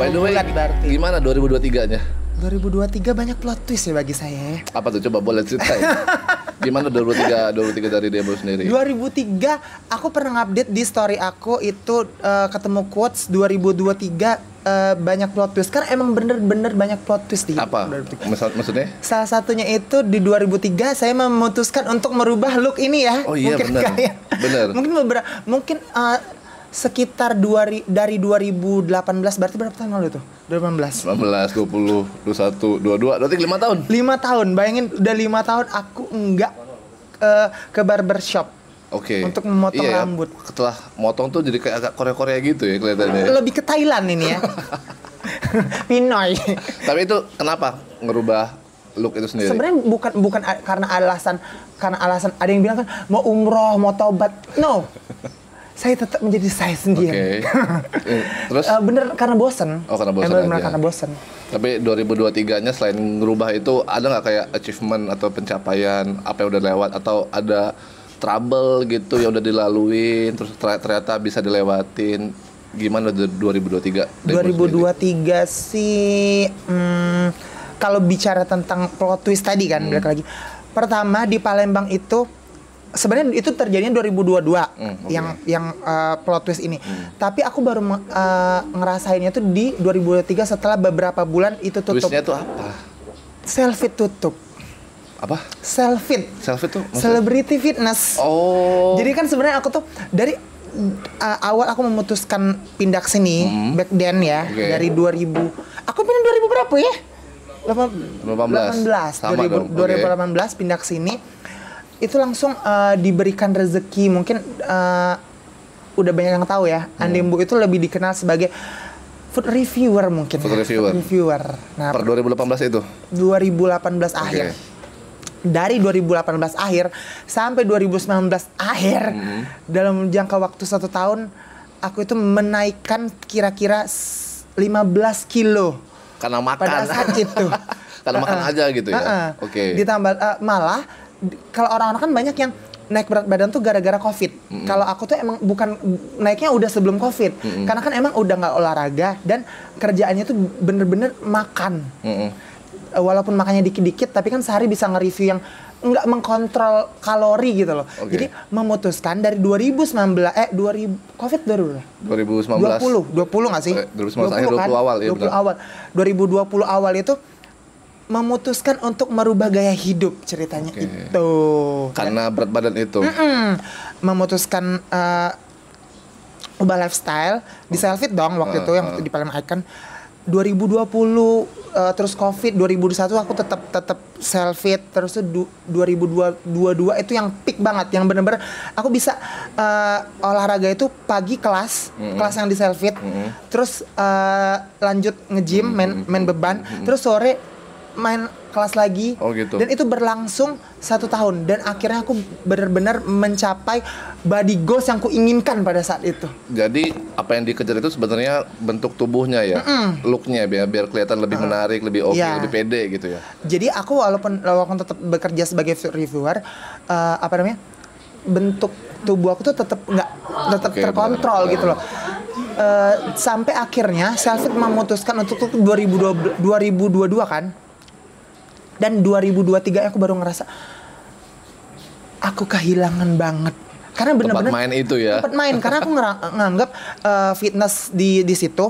By the way, bulat berarti. gimana 2023-nya? 2023 banyak plot twist ya bagi saya. Apa tuh, coba boleh ceritain. Gimana 2023 dari Debo sendiri? 2003 aku pernah update di story aku itu ketemu quotes 2023 banyak plot twist. Karena emang bener-bener banyak plot twist di Apa? Maksudnya? Salah satunya itu di 2003 saya memutuskan untuk merubah look ini ya. Oh iya, mungkin benar. Benar. Mungkin sekitar dari 2018, berarti berapa tahun lalu tuh? 2018. 19, 20, 21, 22, berarti 5 tahun. 5 tahun, bayangin udah 5 tahun aku enggak ke barbershop. Oke. Untuk memotong rambut. Setelah motong tuh jadi kayak agak Korea-Korea gitu ya kelihatannya. Lebih ke Thailand ini ya. Pinoy. Tapi itu kenapa ngerubah look itu sendiri? Sebenarnya bukan karena alasan ada yang bilang kan mau umroh, mau taubat. No. Saya tetap menjadi saya sendiri. Oke. Terus bener karena bosen. Oh, karena bosen bener aja. karena bosen. Tapi 2023-nya selain ngerubah itu ada nggak kayak achievement atau pencapaian apa yang udah lewat atau ada trouble gitu yang udah dilaluin terus ternyata bisa dilewatin? Gimana 2023? 2023 sih kalau bicara tentang plot twist tadi kan balik lagi. Pertama di Palembang itu sebenarnya itu terjadinya 2022 yang plot twist ini. Tapi aku baru ngerasainnya tuh di 2023 setelah beberapa bulan itu tutup. Twistnya tuh apa? Selfie tutup. Apa? Selfie Tuh maksudnya? Celebrity fitness. Oh. Jadi kan sebenarnya aku tuh dari awal aku memutuskan pindah ke sini back then ya, dari 2000. Aku pindah 2000 berapa ya? 18. Sama 2018 pindah ke sini. Itu langsung diberikan rezeki. Mungkin udah banyak yang tahu ya. Andembo itu lebih dikenal sebagai food reviewer mungkin. Food reviewer. Nah, per 2018 itu? 2018 akhir. Dari 2018 akhir sampai 2019 akhir, dalam jangka waktu 1 tahun, aku itu menaikkan kira-kira 15 kilo. Karena makan. Pada saat itu. Karena makan aja gitu ya? Oke. Ditambah malah kalau orang-orang kan banyak yang naik berat badan tuh gara-gara COVID. Kalau aku tuh emang bukan naiknya udah sebelum COVID. Karena kan emang udah nggak olahraga dan kerjaannya tuh bener-bener makan. Walaupun makannya dikit-dikit, tapi kan sehari bisa nge-review yang nggak mengkontrol kalori gitu loh. Jadi memutuskan dari 2019 COVID 2019 20 nggak sih? 2019 akhir 20 awal ya. 20 awal. 2020 awal itu memutuskan untuk merubah gaya hidup ceritanya itu. Karena berat badan itu. Memutuskan ubah lifestyle di Selfie dong waktu itu yang di Palembang Icon. 2020 terus COVID 2021 aku tetap Selfie terus tuh 2022 itu yang peak banget yang bener-bener aku bisa olahraga itu pagi kelas yang di Selfie terus lanjut nge-gym main beban terus sore main kelas lagi dan itu berlangsung 1 tahun dan akhirnya aku benar-benar mencapai body goals yang ku inginkan pada saat itu. Jadi apa yang dikejar itu sebenarnya bentuk tubuhnya ya, looknya biar kelihatan lebih menarik, lebih lebih pede gitu ya. Jadi aku walaupun tetap bekerja sebagai reviewer, bentuk tubuh aku tuh tetap terkontrol gitu loh. Sampai akhirnya Selfie memutuskan untuk 2022 kan. Dan 2023 aku baru ngerasa aku kehilangan banget karena benar-benar tempat main itu ya. Tempat main karena aku nganggap fitness di situ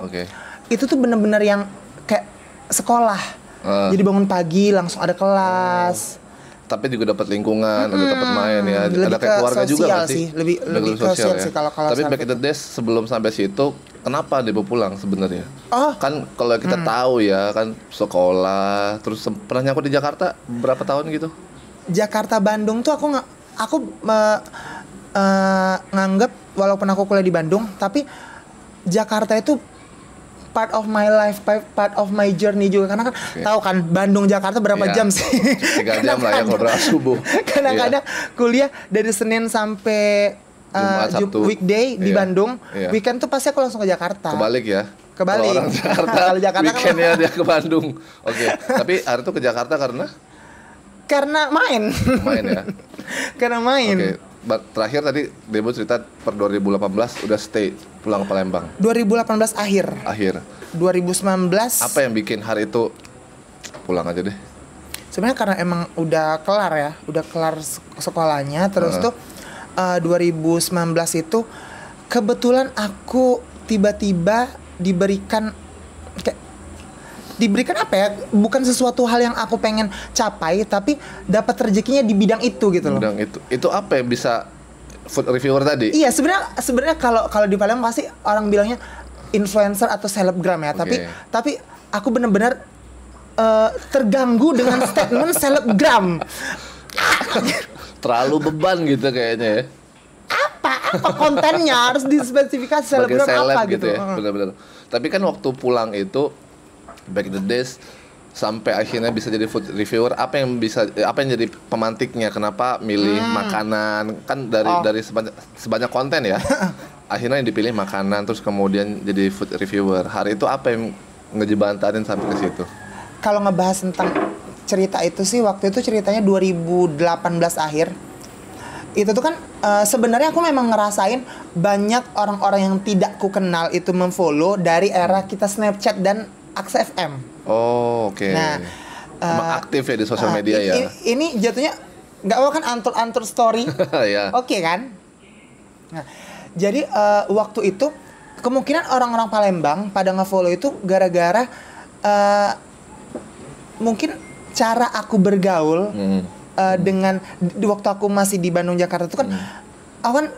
itu tuh benar-benar yang kayak sekolah. Jadi bangun pagi langsung ada kelas. Tapi juga dapat lingkungan, ada tempat main ya. Ada kayak keluarga juga nggak sih? Lebih sosial sih kalau tapi back in the days sebelum sampai situ, kenapa Debo pulang sebenarnya? Kan kalau kita tahu ya kan sekolah, terus pernah nyangkut di Jakarta berapa tahun gitu? Jakarta Bandung tuh aku nganggep walaupun aku kuliah di Bandung, tapi Jakarta itu part of my life, part of my journey juga karena kan tahu kan Bandung Jakarta berapa jam sih? 3 jam lah ya kalau berangkat subuh. Kadang-kadang kuliah dari Senin sampai weekday di Bandung, weekend tuh pasti aku langsung ke Jakarta. Kebalik ya? Kebalik. Kalau orang Jakarta, kalau Jakarta weekendnya dia ke Bandung. Tapi hari itu ke Jakarta karena main. Main ya? Karena main. terakhir tadi Debo cerita per 2018 udah stay pulang ke Palembang. 2018 akhir. 2019. Apa yang bikin hari itu pulang aja deh? Sebenarnya karena emang udah kelar ya, udah kelar sekolahnya. Terus tuh 2019 itu kebetulan aku tiba-tiba diberikan apa ya, bukan sesuatu hal yang aku pengen capai, tapi dapat rezekinya di bidang itu gitu loh. Bidang itu apa yang bisa food reviewer tadi? Iya, sebenarnya kalau di Palembang pasti orang bilangnya influencer atau selebgram ya, tapi aku benar-benar terganggu dengan statement selebgram. Terlalu beban gitu kayaknya ya. Apa kontennya harus dispesifikasi selebgram apa gitu ya. Benar-benar. Tapi kan waktu pulang itu back in the days sampai akhirnya bisa jadi food reviewer, apa yang jadi pemantiknya, kenapa milih makanan, kan dari sebanyak konten ya. Akhirnya yang dipilih makanan, terus kemudian jadi food reviewer. Hari itu apa yang ngejebantanin sampai ke situ? Kalau ngebahas tentang cerita itu sih, waktu itu ceritanya 2018 akhir. Itu tuh kan sebenarnya aku memang ngerasain banyak orang-orang yang tidak ku kenal itu memfollow dari era kita Snapchat dan Aksa FM. Oh, oke. Nah, aktif ya di sosial media ya. Ini jatuhnya nggak mau kan antur story. Ya. Oke kan? Nah, jadi waktu itu kemungkinan orang-orang Palembang pada nge-follow itu gara-gara mungkin cara aku bergaul dengan di waktu aku masih di Bandung Jakarta itu kan awan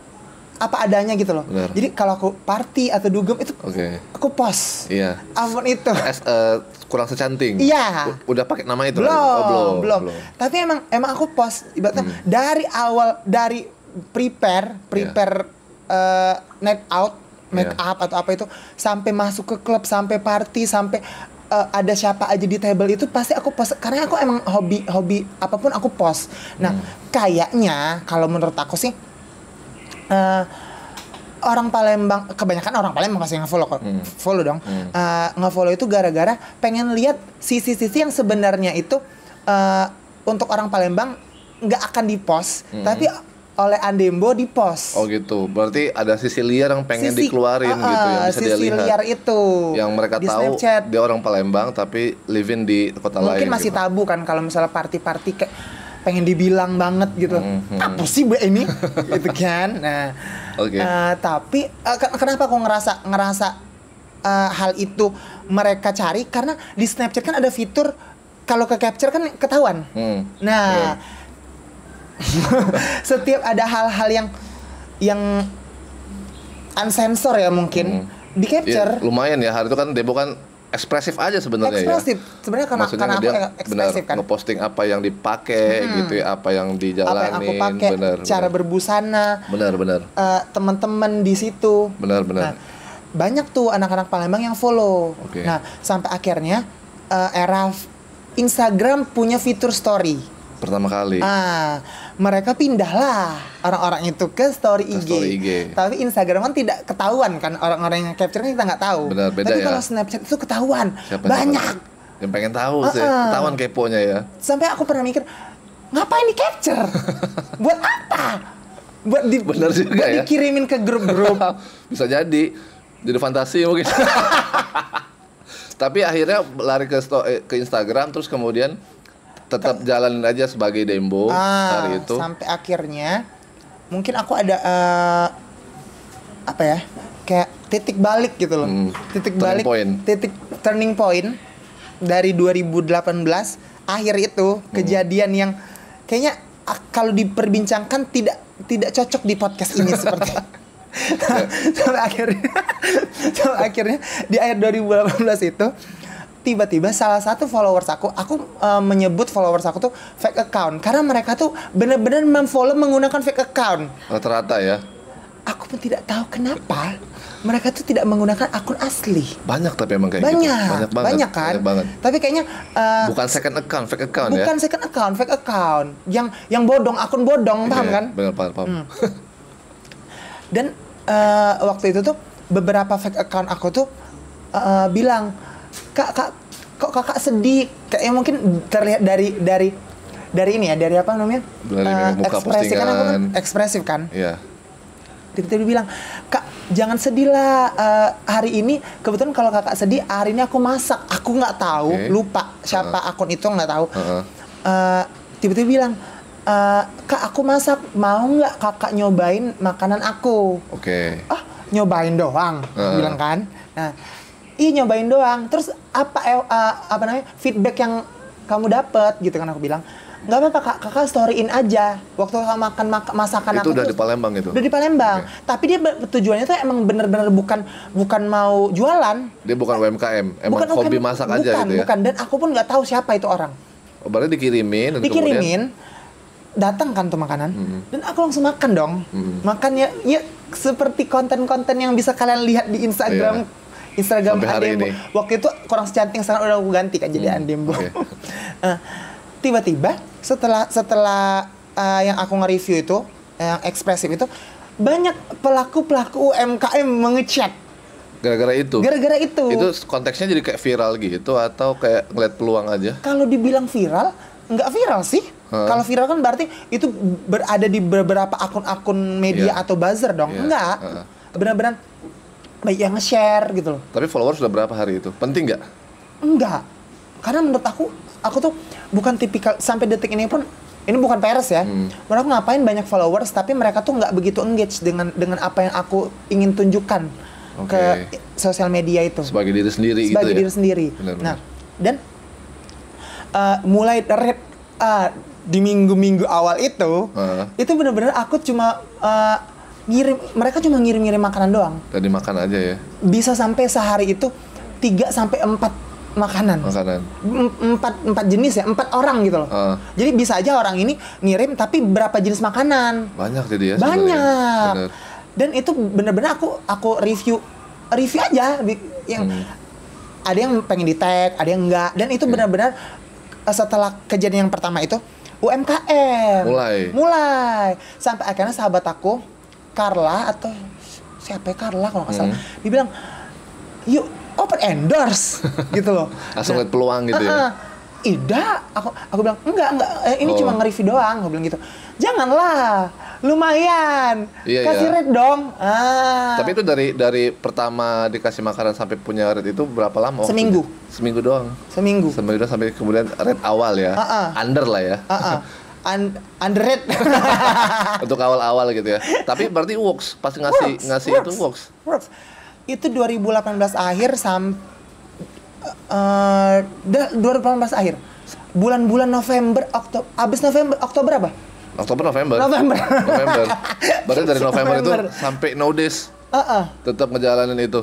apa adanya gitu loh. Benar. Jadi kalau aku party atau dugem itu aku post. Iya. Awan itu. Kurang secanting. Iya. Udah pakai nama itu? Belum. Tapi emang aku post ibaratnya dari awal, dari prepare night out, make up atau apa itu, sampai masuk ke klub, sampai party, sampai ada siapa aja di table itu pasti aku post, karena aku emang hobi apapun aku post. Nah, kayaknya kalau menurut aku sih orang Palembang, kebanyakan orang Palembang pasti nge-follow kok. Follow dong. Nge-follow itu gara-gara pengen lihat sisi-sisi yang sebenarnya itu untuk orang Palembang nggak akan di-post, tapi oleh Andembo di-post. Oh gitu. Berarti ada sisi liar yang pengen dikeluarin gitu yang bisa dia lihat. Sisi liar itu. Yang mereka di tahu Snapchat. Dia orang Palembang tapi living di kota lain. Mungkin masih gitu. tabu kan kalau misalnya party-party kayak pengen dibilang banget gitu. Apa sih ini? Gitu kan. Nah, tapi kenapa aku ngerasa hal itu mereka cari, karena di Snapchat kan ada fitur kalau ke capture kan ketahuan. Nah, setiap ada hal-hal yang unsensor ya mungkin di capture. Ya, lumayan ya, hari itu kan Debo kan ekspresif aja sebenarnya ya. Sebenarnya karena aku ekspresif kan. Ngeposting apa yang dipakai gitu ya, apa yang dijalanin. Apa yang aku pakai, cara berbusana. Benar. Teman-teman di situ. Benar. Nah, banyak tuh anak-anak Palembang yang follow. Nah, sampai akhirnya era Instagram punya fitur story. Pertama kali. Mereka pindahlah orang-orang itu ke story IG. Tapi Instagram kan tidak ketahuan kan, orang-orang yang capture kan kita nggak tahu. Benar, beda. Tapi ya. kalau Snapchat itu ketahuan. Banyak. Yang pengen tahu sih, ketahuan keponya ya. Sampai aku pernah mikir, ngapain di capture? Buat apa? Benar juga buat ya. Dikirimin ke grup-grup. Bisa jadi fantasi mungkin. Tapi akhirnya lari ke Instagram, terus kemudian tetap jalanin aja sebagai Dembo hari itu. Sampai akhirnya mungkin aku ada apa ya, kayak titik balik gitu loh. Titik turning point dari 2018 akhir itu. Kejadian yang kayaknya kalau diperbincangkan tidak cocok di podcast ini seperti sampai akhirnya di akhir 2018 itu tiba-tiba salah satu followers aku menyebut followers aku tuh fake account, karena mereka tuh benar-benar memfollow menggunakan fake account. Rata-rata ya. Aku pun tidak tahu kenapa mereka tuh tidak menggunakan akun asli. Banyak tapi emang kayak gitu. Banyak Kan. Banyak banget. Tapi kayaknya bukan second account, fake account bukan second account, fake account. Yang bodong, akun bodong, paham kan? Benar, paham. Dan waktu itu tuh beberapa fake account aku tuh bilang, kak kok kakak sedih, kayaknya mungkin terlihat dari dari ini ya, dari apa namanya? Dari muka ekspresi kan, aku kan postingan. ekspresif kan. Iya. Tiba-tiba bilang, "Kak, jangan sedih lah, hari ini kebetulan kalau kakak sedih, hari ini aku masak." Aku nggak tahu, lupa siapa akun itu, nggak tahu. Tiba-tiba bilang, "Kak, aku masak, mau nggak kakak nyobain makanan aku?" Oke. "Ah, nyobain doang," aku bilang kan. Nah, iya nyobain doang. Terus apa namanya feedback yang kamu dapet gitu kan, aku bilang. "Nggak apa-apa kak, kakak storyin aja waktu kakak makan masakan Itu aku." udah tuh, di Palembang itu? udah di Palembang. Tapi dia tujuannya tuh emang bener-bener bukan mau jualan. Dia bukan UMKM, emang Bukan, hobi masak aja gitu ya? Bukan, dan aku pun nggak tahu siapa itu orang. Oh, berarti dikirimin dan kemudian Datang kan tuh makanan, dan aku langsung makan dong. Makannya ya seperti konten-konten yang bisa kalian lihat di Instagram. Instagram Sampai hari Andembo. ini. Waktu itu kurang secantik, sekarang udah aku ganti kan jadi Andembo. Oke. Tiba-tiba setelah yang aku nge-review itu, yang ekspresif itu, banyak pelaku UMKM mengechat Gara-gara itu? gara-gara itu. Itu konteksnya jadi kayak viral gitu atau kayak ngeliat peluang aja? Kalau dibilang viral, nggak viral sih. Kalau viral kan berarti itu berada di beberapa akun-akun media atau buzzer dong. Enggak. Benar-benar baik yang nge-share gitu loh. Tapi followers udah berapa hari itu? Penting nggak? Enggak. Karena menurut aku tuh bukan tipikal, sampai detik ini pun ini bukan peres ya. Menurut aku ngapain banyak followers tapi mereka tuh nggak begitu engage dengan apa yang aku ingin tunjukkan ke sosial media itu. Sebagai diri sendiri gitu ya? Sebagai diri sendiri. Benar-benar. Nah, dan mulai di minggu-minggu awal itu benar-benar aku cuma mereka cuma ngirim makanan doang. Dan dimakan aja ya? Bisa sampai sehari itu 3 sampai 4 makanan. 4 jenis ya, 4 orang gitu loh. Jadi bisa aja orang ini ngirim tapi berapa jenis makanan. Banyak jadi ya? Banyak. Dan itu benar-benar aku review aja yang ada yang pengen di tag, ada yang enggak. Dan itu benar-benar setelah kejadian yang pertama itu UMKM mulai sampai akhirnya sahabat aku Carla atau siapa ya, Carla kalau nggak salah, dibilang yuk open endorse gitu loh. Langsung lihat peluang gitu ya? Ida, aku bilang enggak, ini cuma nge-review doang, aku bilang gitu. Janganlah, lumayan, kasih rate dong. Tapi itu dari pertama dikasih makanan sampai punya rate itu berapa lama? Seminggu. Seminggu doang? Seminggu doang sampai kemudian rate awal ya? Under lah ya? Underrate. Untuk awal-awal gitu ya. Tapi berarti works, pas ngasih itu works. Itu 2018 akhir sampai 2018 akhir. Bulan-bulan November, Oktober apa? November. Berarti dari November itu sampai nowadays tetap ngejalanin itu.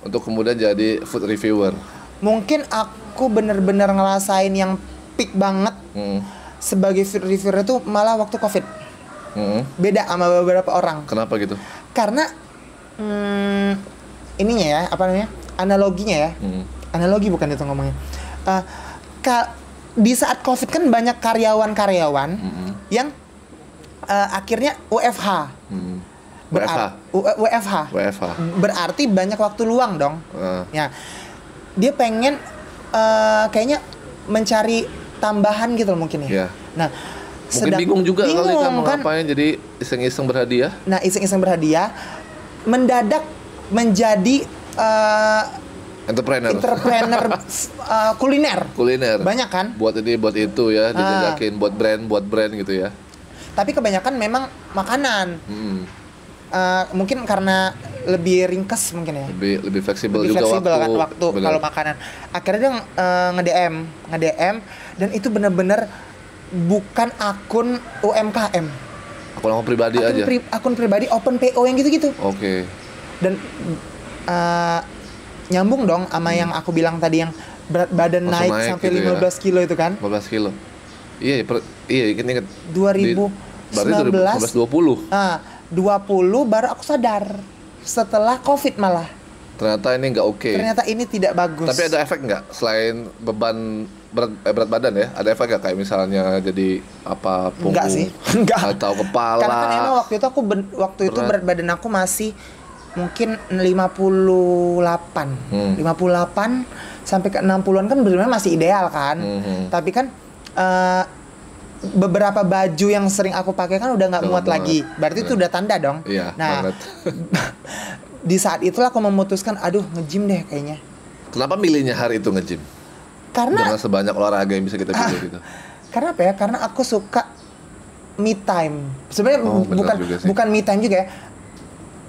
Untuk kemudian jadi food reviewer. Mungkin aku bener-bener ngerasain yang peak banget sebagai food reviewer itu malah waktu COVID. Beda sama beberapa orang. Kenapa gitu? Karena ininya ya, apa namanya? Analoginya ya. Analogi bukan itu ngomongnya. Di saat COVID kan banyak karyawan-karyawan yang akhirnya WFH. WFH. Berarti banyak waktu luang dong. Ya. Dia pengen kayaknya mencari tambahan gitu loh mungkin ya. Nah, mungkin bingung juga kali kan mau ngapain, jadi iseng-iseng berhadiah. Nah, iseng-iseng berhadiah mendadak menjadi entrepreneur kuliner. Banyak kan? Buat ini, buat itu ya, dijajakin buat brand gitu ya. Tapi kebanyakan memang makanan. Mungkin karena lebih ringkes mungkin ya. Lebih fleksibel juga waktu. Kan waktu kalau makanan. Akhirnya dia nge-DM dan itu benar-benar bukan akun UMKM. Akun pribadi aja. Akun pribadi open PO yang gitu-gitu. Oke. Dan nyambung dong sama yang aku bilang tadi yang berat badan naik sampai gitu 15 kilo itu kan? 15 kilo. Iya, ingat. 2019. Berarti 2020. 20 baru aku sadar. Setelah COVID malah. Ternyata ini nggak oke. Ternyata ini tidak bagus. Tapi ada efek nggak selain beban berat badan ya? Ada efek nggak kayak misalnya jadi apa punggung? Enggak sih. Enggak. Atau kepala? Karena kan emang waktu itu berat badan aku masih mungkin 58. 58 sampai ke 60-an kan benar-benar masih ideal kan. Tapi kan beberapa baju yang sering aku pakai kan udah nggak muat lagi. Berarti itu udah tanda dong. Iya, nah, banget. di saat itulah aku memutuskan, aduh nge-gym deh kayaknya. Kenapa milihnya hari itu nge-gym? Karena Dengan sebanyak olahraga yang bisa kita pilih gitu. Karena apa ya? Karena aku suka me time. Sebenarnya benar juga sih. bukan me time juga ya.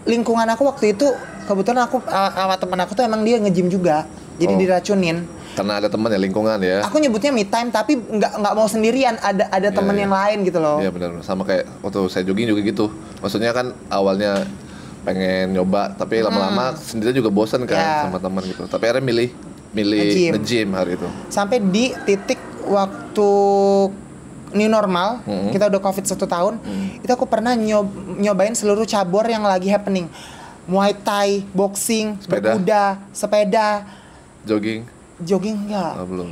Lingkungan aku waktu itu kebetulan aku sama teman aku tuh emang dia nge-gym juga. Jadi diracunin. Karena ada teman ya, lingkungan ya. Aku nyebutnya me time tapi nggak mau sendirian, ada teman yang lain gitu loh. Iya benar, sama kayak waktu saya jogging juga gitu. Maksudnya kan awalnya pengen nyoba tapi lama-lama sendiri juga bosan kan sama teman gitu. Tapi akhirnya milih nge-gym hari itu. Sampai di titik waktu new normal, kita udah COVID 1 tahun, itu aku pernah nyobain seluruh cabur yang lagi happening. Muay Thai, boxing, berkuda, sepeda, jogging enggak. Oh, belum.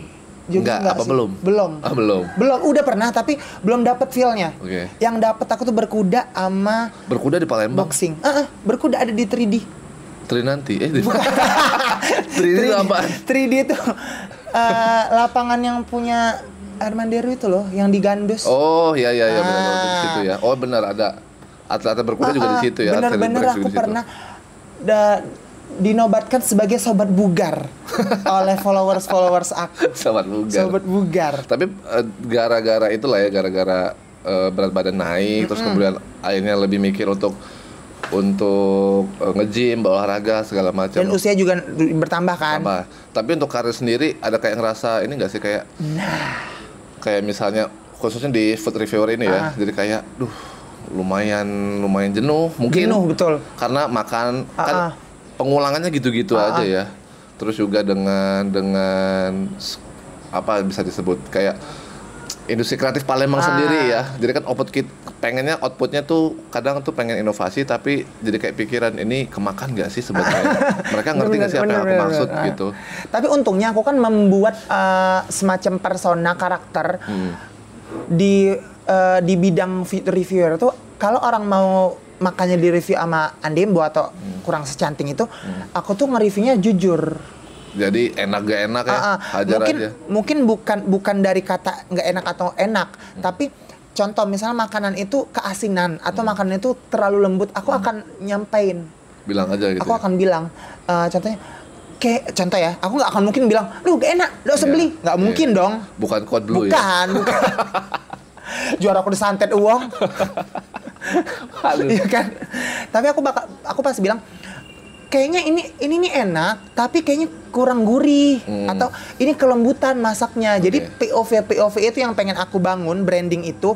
Jogging enggak apa sih. belum? Belum. Ah, belum. Belum, udah pernah tapi belum dapet feel-nya. Oke. Yang dapet aku tuh berkuda sama Berkuda di Palembang. boxing. Berkuda ada di 3D. Trinanti. 3D itu apaan? 3D itu lapangan yang punya Armanderu itu loh, yang di Gandus. Oh, iya benar di situ ya. Oh, benar ada atlet berkuda juga di situ ya. Bener-bener aku pernah dinobatkan sebagai sobat bugar oleh followers aku. Sobat bugar. Tapi gara-gara itulah ya, gara-gara berat badan naik, terus kemudian akhirnya lebih mikir untuk nge-gym, olahraga segala macam. Dan usia juga bertambah kan. Tapi untuk karir sendiri ada kayak ngerasa ini nggak sih kayak kayak misalnya khususnya di food reviewer ini ya, jadi kayak lumayan jenuh mungkin. Jenuh betul. Karena makan kan pengulangannya gitu-gitu aja ya. Terus juga dengan apa bisa disebut kayak industri kreatif Palembang sendiri ya. Jadi kan pengennya outputnya tuh kadang tuh pengen inovasi tapi jadi kayak pikiran ini kemakan nggak sih sebetulnya. Mereka ngerti nggak sih apa yang aku maksud gitu. Tapi untungnya aku kan membuat semacam persona karakter di bidang reviewer tuh, kalau orang mau makanya di review sama Andembo atau kurang secanting itu, aku tuh nge-reviewnya jujur. Jadi enak gak enak ya, hajar aja. Mungkin bukan dari kata nggak enak atau enak, tapi contoh misalnya makanan itu keasinan atau makanan itu terlalu lembut, aku akan nyampein. Bilang aja gitu. Aku akan bilang, contohnya, kayak contoh ya, aku nggak akan mungkin bilang, lu gak enak, lu usah beli, nggak mungkin dong. Bukan code blue ya. Bukan. Juara aku disantet uang. Iya kan. Tapi aku pasti bilang, kayaknya ini nih enak, tapi kayaknya kurang gurih atau ini kelembutan masaknya. Jadi POV itu yang pengen aku bangun, branding itu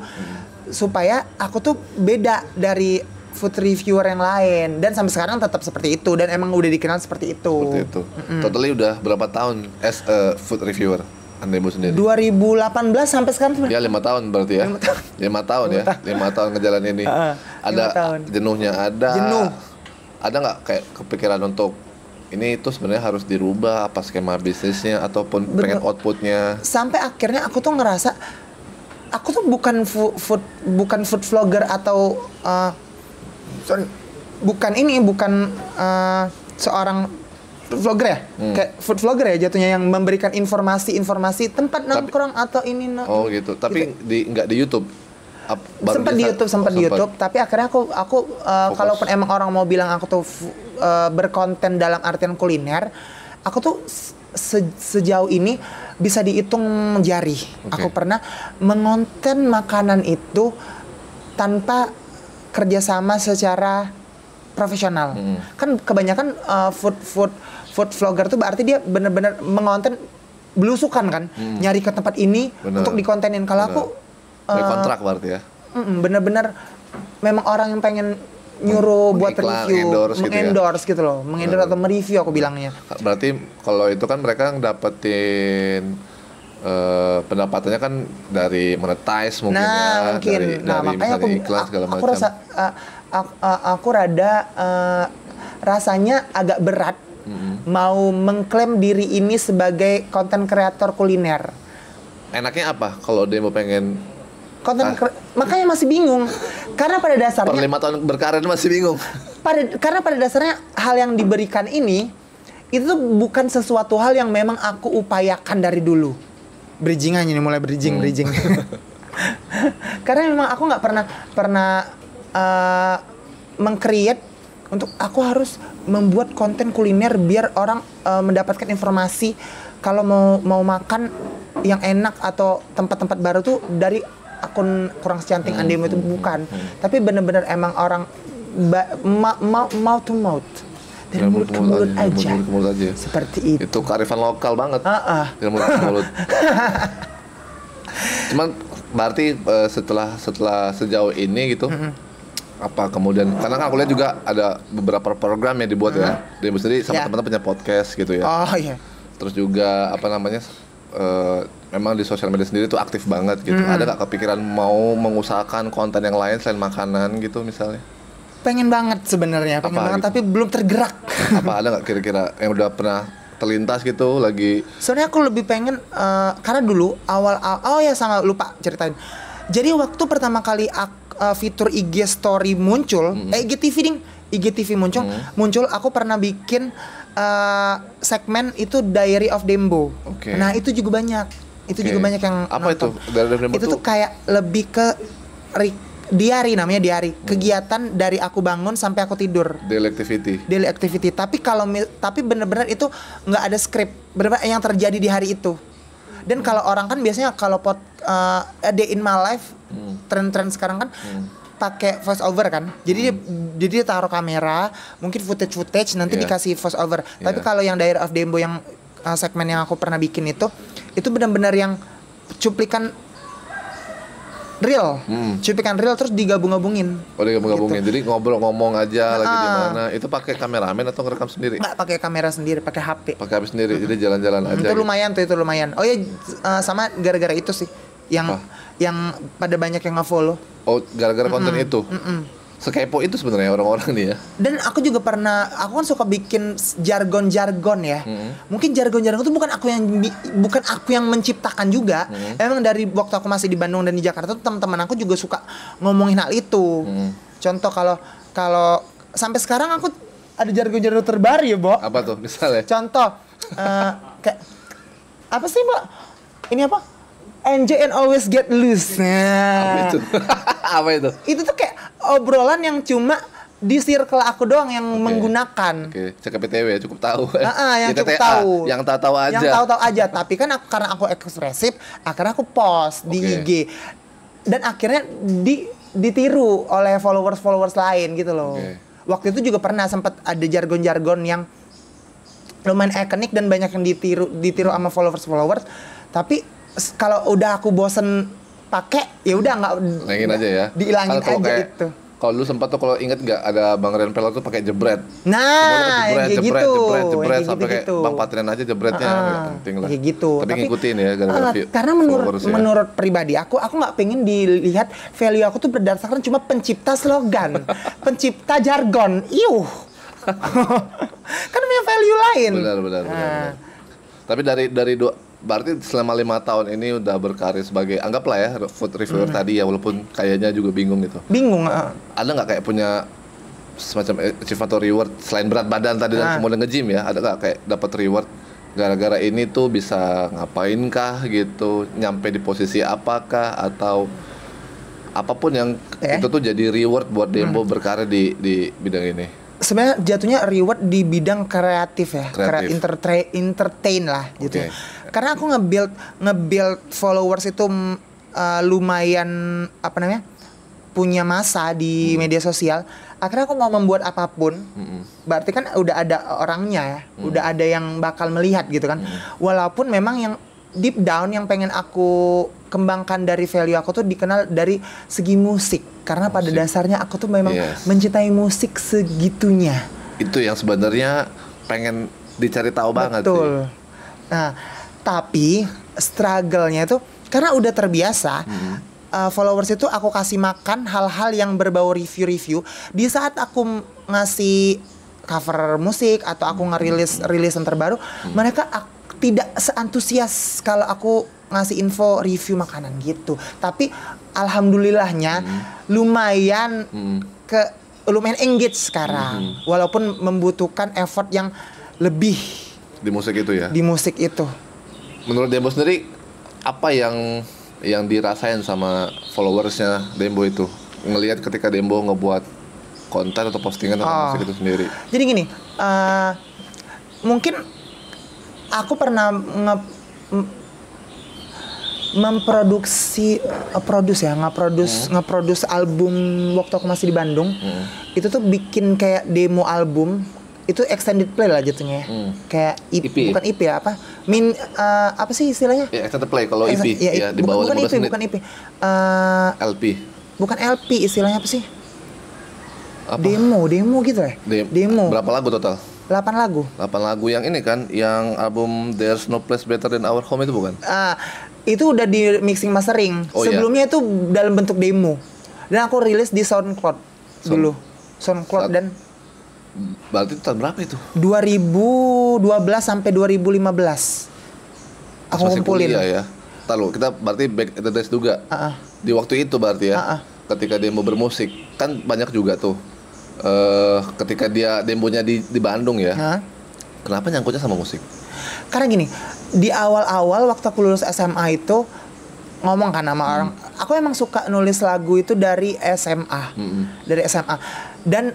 supaya aku tuh beda dari food reviewer yang lain, dan sampai sekarang tetap seperti itu dan emang udah dikenal seperti itu. Seperti itu. Totally udah berapa tahun as a food reviewer Andembo sendiri? 2018 sampai sekarang. Ya 5 tahun berarti ya. 5 tahun ya. 5 tahun ngejalan ini. Ada jenuhnya Jenuh. Ada nggak kayak kepikiran untuk ini tuh sebenarnya harus dirubah apa skema bisnisnya ataupun pengen outputnya? Sampai akhirnya aku tuh ngerasa aku tuh bukan food vlogger atau bukan seorang food vlogger ya, kayak food vlogger ya jatuhnya, yang memberikan informasi tempat nongkrong atau ini. Oh gitu. Tapi gitu. Nggak di YouTube. Sempat di YouTube, tapi akhirnya aku kalaupun emang orang mau bilang aku tuh berkonten dalam artian kuliner, aku tuh sejauh ini bisa dihitung jari. Aku pernah mengonten makanan itu tanpa kerjasama secara profesional. Kan kebanyakan food vlogger tuh berarti dia benar-benar mengonten belusukan kan, nyari ke tempat ini untuk dikontenin. Kalau aku kontrak berarti ya. Bener-bener memang orang yang pengen nyuruh buat review, mengendorse gitu loh, mengendorse atau mereview aku bilangnya. Berarti kalau itu kan mereka dapetin pendapatannya kan dari monetize mungkin dari makanya iklan segala macam. Aku rada rasanya agak berat mau mengklaim diri ini sebagai konten kreator kuliner. Enaknya apa kalau dia mau pengen makanya masih bingung. Karena pada dasarnya per 5 tahun berkarir masih bingung. Karena pada dasarnya hal yang diberikan ini itu bukan sesuatu hal yang memang aku upayakan dari dulu. Bridging aja nih, mulai bridging. Karena memang aku nggak pernah meng-create untuk aku harus membuat konten kuliner biar orang mendapatkan informasi kalau mau makan yang enak atau tempat-tempat baru tuh dari akun Kurang Secantik Andemo itu, bukan. Tapi bener-bener emang orang mouth to mouth, dari mulut ke mulut aja. Seperti itu. Itu kearifan lokal banget. Dari mulut ke mulut. Cuman berarti setelah sejauh ini gitu, apa kemudian, karena kan aku lihat juga ada beberapa program yang dibuat ya, dia sendiri sama teman-teman punya podcast gitu ya. Terus juga apa namanya, memang di sosial media sendiri tuh aktif banget gitu. Ada nggak kepikiran mau mengusahakan konten yang lain selain makanan gitu misalnya? Pengen banget sebenarnya, gitu? Tapi belum tergerak. Apa ada nggak kira-kira yang udah pernah terlintas gitu lagi? Sebenarnya aku lebih pengen karena dulu sama lupa ceritain. Jadi waktu pertama kali fitur IG Story muncul, IGTV muncul, aku pernah bikin segmen itu Diary of Dembo. Nah itu juga banyak, juga banyak yang apa nonton. Itu Diary of Dembo tuh kayak lebih ke namanya diary, kegiatan dari aku bangun sampai aku tidur. Daily activity. Tapi bener-bener itu nggak ada skrip, bener-bener yang terjadi di hari itu. Dan kalau orang kan biasanya kalau day in my life, tren sekarang kan pakai voice over kan. Jadi dia taruh kamera, mungkin footage nanti dikasih voice over. Tapi kalau yang Diary of Dembo yang segmen yang aku pernah bikin itu benar-benar yang cuplikan real, terus digabung-gabungin. Digabung-gabungin. Gitu. Jadi ngomong aja lagi di mana. Itu pakai kameramen atau ngerekam sendiri? Nggak pakai kamera sendiri, pakai HP. Pakai HP sendiri. Jadi jalan-jalan aja. Itu lumayan. Oh ya, sama gara-gara itu sih yang pada banyak yang nge-follow. Oh, gara-gara konten itu. Sekepo itu sebenarnya orang-orang nih ya. Dan aku juga aku kan suka bikin jargon-jargon ya. Mungkin jargon-jargon itu bukan aku yang menciptakan juga. Emang dari waktu aku masih di Bandung dan di Jakarta tuh teman-teman aku juga suka ngomongin hal itu. Contoh kalau sampai sekarang aku ada jargon-jargon terbaru ya, Bo. Apa tuh misalnya? Contoh kayak apa sih, Mbak? Ini apa? Enjoy and always get loose. Nah, apa itu? Itu tuh kayak obrolan yang cuma di circle aku doang yang menggunakan. CKPTW ya, cukup tahu. Yang cukup tahu. Yang tahu aja. Yang tahu aja. Tapi kan karena aku ekspresif, akhirnya aku post di IG. Dan akhirnya ditiru oleh followers lain gitu loh. Waktu itu juga pernah sempat ada jargon-jargon yang lumayan ikonik dan banyak yang ditiru sama followers. Tapi kalau udah aku bosen pakai, ya udah nggak aja ya, diilangin aja itu. Kalau dulu sempat tuh, kalau inget nggak, ada Bang Renpel tuh pakai jebret. Nah, jebret sampai kayak Bang Patrian aja jebretnya nggak penting lah. Kayak gitu. Tapi ngikutin ya karena menurut pribadi aku nggak pengen dilihat value aku tuh berdasarkan cuma pencipta slogan, pencipta jargon. Kan punya value lain. Benar. Tapi berarti selama 5 tahun ini udah berkarir sebagai, anggaplah ya, food reviewer tadi ya, walaupun kayaknya juga bingung gitu. Ada nggak kayak punya semacam achievement atau reward selain berat badan tadi dan kemudian nge-gym ya? Ada nggak kayak dapat reward gara-gara ini tuh bisa ngapain kah gitu, nyampe di posisi apakah, atau apapun yang itu tuh jadi reward buat Dembo berkarir di bidang ini? Sebenarnya jatuhnya reward di bidang kreatif ya, entertain lah gitu. Karena aku nge-build followers itu lumayan punya masa di media sosial. Akhirnya aku mau membuat apapun, berarti kan udah ada orangnya ya, udah ada yang bakal melihat gitu kan. Walaupun memang yang deep down yang pengen aku kembangkan dari value aku tuh dikenal dari segi musik. Karena pada dasarnya aku tuh memang mencintai musik segitunya. Itu yang sebenarnya pengen dicari tahu banget sih. Nah, tapi struggle-nya itu karena udah terbiasa, followers itu aku kasih makan hal-hal yang berbau review-review. Di saat aku ngasih cover musik atau aku rilis yang terbaru, mereka tidak seantusias kalau aku ngasih info review makanan gitu. Tapi alhamdulillahnya lumayan engage sekarang. Walaupun membutuhkan effort yang lebih di musik itu ya. Di musik itu. Menurut Dembo sendiri, apa yang yang dirasain sama followersnya Dembo itu? Ngelihat ketika Dembo ngebuat konten atau postingan tentang musik itu sendiri. Jadi gini, mungkin aku pernah ngeproduce album waktu aku masih di Bandung. Itu tuh bikin kayak demo album, itu extended play lah jatuhnya ya. Kayak EP. Bukan EP ya, apa? Apa sih istilahnya? Ya, extended play kalau EP ya, di bawah 15 menit. Bukan EP. LP. Bukan LP, istilahnya apa sih? Apa? Demo gitu ya. Demo. Berapa lagu total? 8 lagu. 8 lagu yang ini kan, yang album There's No Place Better Than Our Home itu bukan? Itu udah di mixing mastering. Sebelumnya itu dalam bentuk demo. Dan aku rilis di SoundCloud dulu. SoundCloud dan berarti tahun berapa itu? 2012 sampai 2015. Aku ngumpulin. Ya. Lalu kita berarti back at the days juga. Di waktu itu berarti ya. Ketika demo bermusik, kan banyak juga tuh. Ketika dia demonya di Bandung ya. Kenapa nyangkutnya sama musik? Karena gini, di awal-awal waktu aku lulus SMA itu ngomong kan sama orang, aku emang suka nulis lagu itu dari SMA. Dari SMA. Dan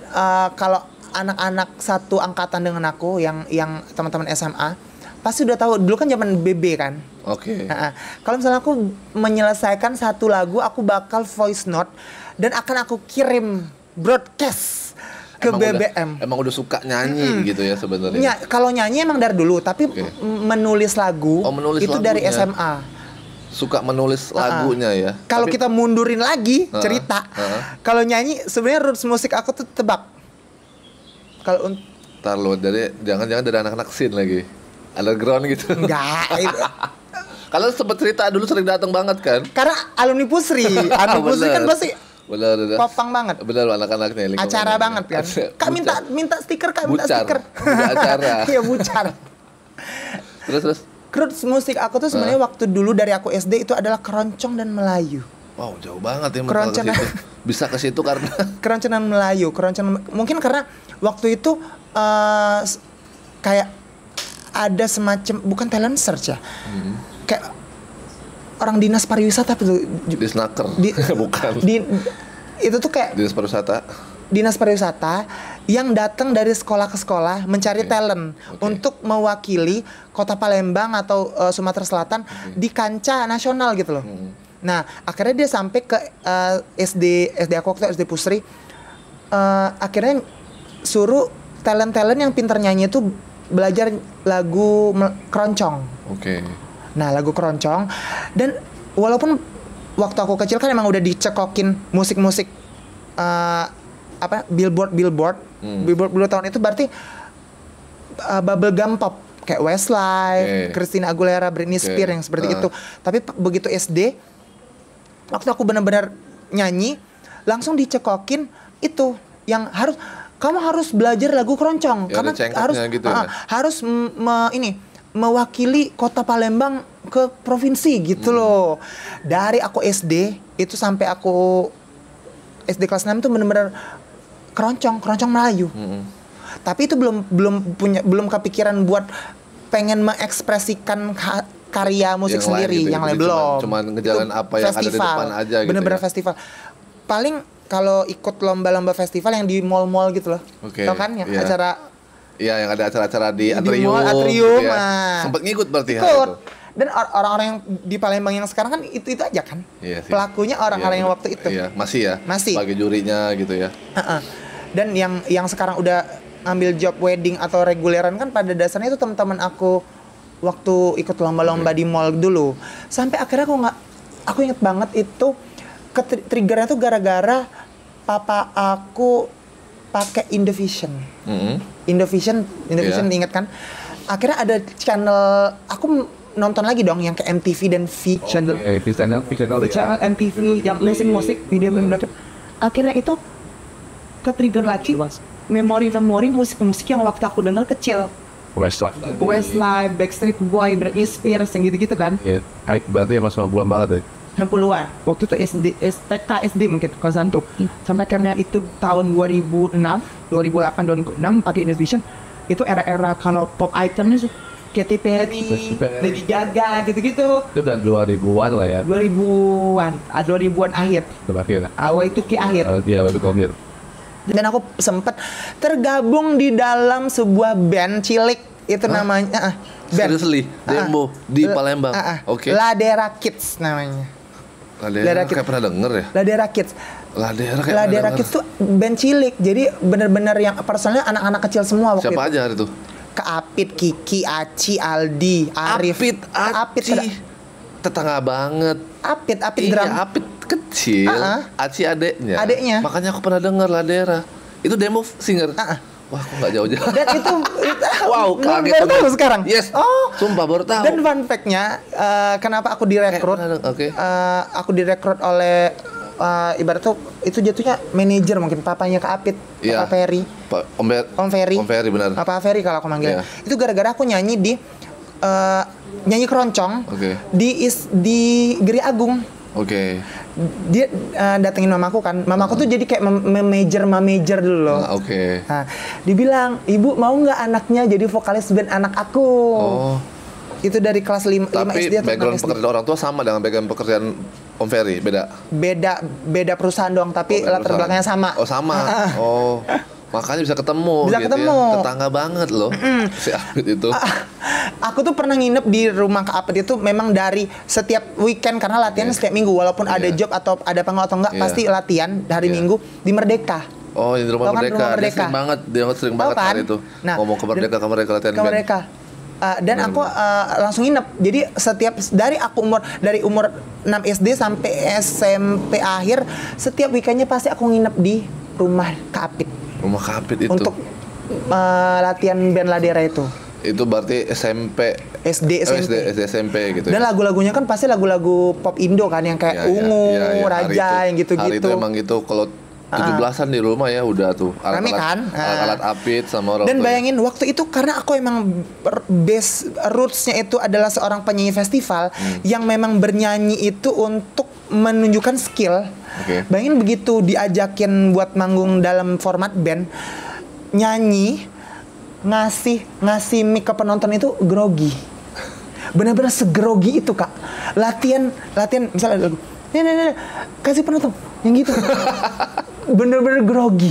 kalau anak-anak satu angkatan dengan aku yang teman-teman SMA pasti udah tahu, dulu kan zaman BB kan. Oke. Kalau misalnya aku menyelesaikan satu lagu, aku bakal voice note dan akan aku kirim broadcast ke BBM. Emang udah suka nyanyi gitu ya sebenarnya. Kalau nyanyi emang dari dulu, tapi menulis lagu itu lagunya dari SMA. Suka menulis lagunya ya. Kalau kita mundurin lagi cerita, kalau nyanyi sebenarnya roots musik aku tuh tebak. Kalau ntar lo jangan-jangan dari anak-anak scene lagi, underground gitu. Enggak. Kalau sempet cerita dulu sering datang banget kan? Karena alumni Pusri, Pusri kan pasti bener. popang banget. Bener anak-anaknya. Acara banget kan. Kak minta stiker, minta stiker. Acara. Iya bucar. Terus. Roots musik aku tuh sebenarnya waktu dulu dari aku SD itu adalah keroncong dan Melayu. Wow, jauh banget ya keroncong ke situ. Bisa ke situ karena keroncong dan Melayu, mungkin karena waktu itu kayak ada semacam, bukan talent search ya. Kayak orang dinas pariwisata tuh. Disnaker. Bukan. Itu tuh kayak dinas pariwisata yang datang dari sekolah ke sekolah mencari talent untuk mewakili Kota Palembang atau Sumatera Selatan di kancah nasional gitu loh. Nah, akhirnya dia sampai ke SD aku waktu SD Pusri. Akhirnya suruh talent-talent yang pintar nyanyi itu belajar lagu keroncong. Nah, lagu keroncong. Dan walaupun waktu aku kecil kan emang udah dicekokin musik-musik Billboard tahun itu berarti bubblegum pop kayak Westlife, Christina Aguilera, Britney Spears yang seperti itu. Tapi begitu SD, waktu aku benar-benar nyanyi, langsung dicekokin itu yang kamu harus belajar lagu keroncong karena harus gitu harus mewakili Kota Palembang ke provinsi gitu loh. Dari aku SD itu sampai aku SD kelas 6 tuh benar-benar keroncong Melayu. Tapi itu belum kepikiran buat pengen mengekspresikan karya musik sendiri gitu, yang lain belum. Cuma ngejalan apa yang ada di depan aja gitu. Bener-bener festival. Paling kalau ikut lomba-lomba festival yang di mall-mall gitu loh. Tau kan yang acara. Iya, yang ada acara-acara di atrium. Di mall atrium. Gitu ya. Sempet ngikut berarti ya. Dan orang-orang yang di Palembang yang sekarang kan itu aja kan. Iya sih. Pelakunya orang-orang yang waktu itu. Iya, masih ya. Masih. Sebagai jurinya gitu ya. Dan yang sekarang udah ngambil job wedding atau reguleran kan pada dasarnya itu teman-teman aku waktu ikut lomba-lomba di mall dulu. Sampai akhirnya aku inget banget itu triggernya tuh gara-gara papa aku pakai Indovision. Indovision inget kan? Akhirnya ada channel, aku nonton lagi dong yang ke MTV dan V channel. Channel MTV yang listen musik video akhirnya itu ke-trigger lagi memori musik yang waktu aku dengar kecil. Westlife, Backstreet Boy, Britney Spears yang gitu-gitu kan. Berarti ya masuk bulan banget ya. 60-an. Waktu itu SD mungkin kosan tuh. Sampai karena itu tahun 2006, 2008, 2006 pakai Indovision. Itu era-era kalau pop itemnya Katy Perry, Lady Gaga gitu-gitu. Itu udah 2000-an lah ya. 2000-an akhir. Terakhir. Awal itu ke akhir. Iya, baru akhir. Dan aku sempet tergabung di dalam sebuah band cilik itu namanya band. Seriously, demo di Palembang. Oke. Ladera Kids namanya. Ladera kayak pernah denger ya? Ladera Kids. Ladera Kids tuh band cilik. Jadi bener-bener yang personalnya anak-anak kecil semua waktu siapa itu. aja hari itu? Kak Apit, Kiki, Aci, Aldi, Arif. Apit, tetangga banget. Apit Iya, drum. Apit kecil. Aci adeknya. Makanya aku pernah denger Ladera. Itu demo singer. Wah, kok nggak jauh-jauh. Dan itu wow, kaget. Baru tahu sekarang. Yes. Oh, sumpah baru tahu. Dan fun fact-nya, kenapa aku direkrut? Aku direkrut oleh ibarat tuh itu jatuhnya manajer mungkin papanya Kak Apit, Pak Ferry. Om Ferry. Om Ferry benar. Pak Ferry kalau aku manggil. Itu gara-gara aku nyanyi di nyanyi keroncong di Geri Agung. Dia datengin mamaku kan. Mamaku tuh jadi kayak manajer dulu loh. Nah, dibilang, "Ibu mau nggak anaknya jadi vokalis band anak aku?" Itu dari kelas 5 SD atau background 6 SD. pekerjaan orang tua sama dengan background pekerjaan Om Ferry, Beda perusahaan doang, tapi latar belakangnya sama. Oh, sama. Makanya bisa ketemu Bisa gitu ketemu. ya. Tetangga banget loh si Apit itu. Aku tuh pernah nginep di rumah Kak Apit itu memang dari setiap weekend karena latihannya setiap minggu walaupun ada job atau ada panggung atau enggak pasti latihan hari Minggu di Merdeka. Oh, di rumah Merdeka. Dia sering banget kan? hari itu. Ngomong ke Merdeka latihan ke Merdeka. Dan aku langsung nginep. Jadi dari umur 6 SD sampai SMP akhir, setiap weekendnya pasti aku nginep di rumah Kak Apit. Rumah Kak Apit itu. Untuk latihan band Ladera itu. Itu berarti SMP, SD, SMP gitu. Dan lagu-lagunya kan pasti lagu-lagu pop Indo kan yang kayak Ungu, Raja yang gitu-gitu. Hari itu emang gitu kalau 17-an di rumah ya udah tuh alat Apit sama orang. Dan bayangin waktu itu karena aku emang base rootsnya itu adalah seorang penyanyi festival yang memang bernyanyi itu untuk menunjukkan skill. Bayangin begitu diajakin buat manggung dalam format band, nyanyi ngasih mic ke penonton itu grogi. Benar-benar segrogi itu, Kak. Latihan misalnya lagu. Nih, kasih penonton yang gitu. Bener-bener grogi.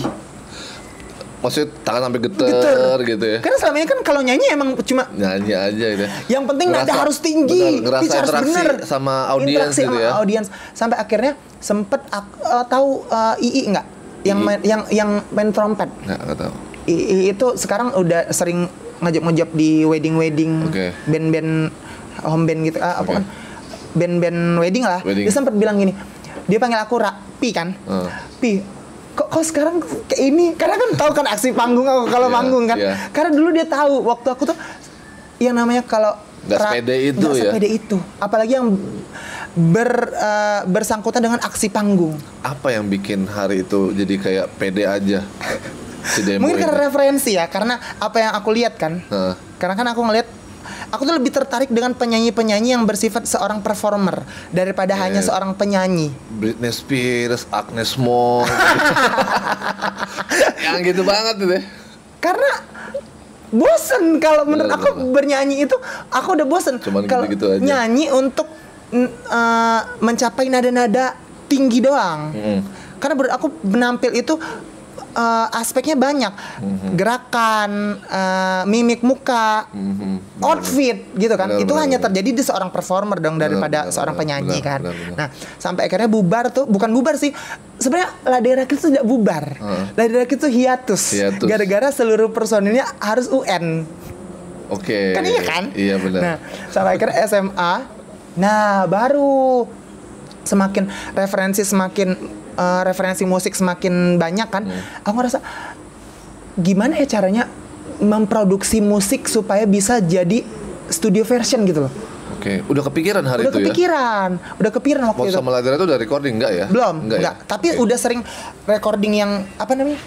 Maksudnya tangan sampai geter gitu ya. Karena selama ini kan kalau nyanyi emang cuma nyanyi aja gitu. Yang penting nada harus tinggi, ngerasa harus bener sama audiens gitu ya. Audiens. Sampai akhirnya sempet tahu II enggak? Yang main trompet. Enggak tahu. II itu sekarang udah sering ngejop di wedding band-band home band gitu. Apa kan? Band-band wedding lah. Dia sempat bilang gini. Dia panggil aku Pi kan. Pi, kok sekarang kayak ini? Karena kan tahu kan aksi panggung aku kalau manggung kan. Karena dulu dia tahu waktu aku tuh yang namanya kalau nggak sepede itu. Apalagi yang bersangkutan dengan aksi panggung. Apa yang bikin hari itu jadi kayak pede aja? Mungkin karena referensi ya, karena apa yang aku lihat kan. Karena kan aku ngeliat, aku tuh lebih tertarik dengan penyanyi-penyanyi yang bersifat seorang performer daripada hanya seorang penyanyi. Britney Spears, Agnes Mo, yang gitu banget deh. Karena bosen kalau menurut aku bernyanyi itu, aku udah bosen. Kalau gitu nyanyi untuk mencapai nada-nada tinggi doang. Karena menurut aku menampil itu aspeknya banyak, gerakan, mimik muka, outfit gitu kan. Itu hanya terjadi di seorang performer dong daripada seorang penyanyi kan. Nah, sampai akhirnya bubar tuh, bukan bubar sih. Sebenarnya Ladera Kids itu tidak bubar. Ladera Kids itu hiatus. Gara-gara seluruh personilnya harus UN. Kan iya kan? Iya benar. Nah, sampai akhirnya SMA. Nah, baru semakin referensi musik semakin banyak kan. Aku ngerasa gimana ya caranya memproduksi musik supaya bisa jadi studio version gitu loh. Udah kepikiran hari itu ya? Udah kepikiran waktu itu. Sama Ladera itu udah recording enggak ya? Belum, enggak. Tapi udah sering recording yang apa namanya?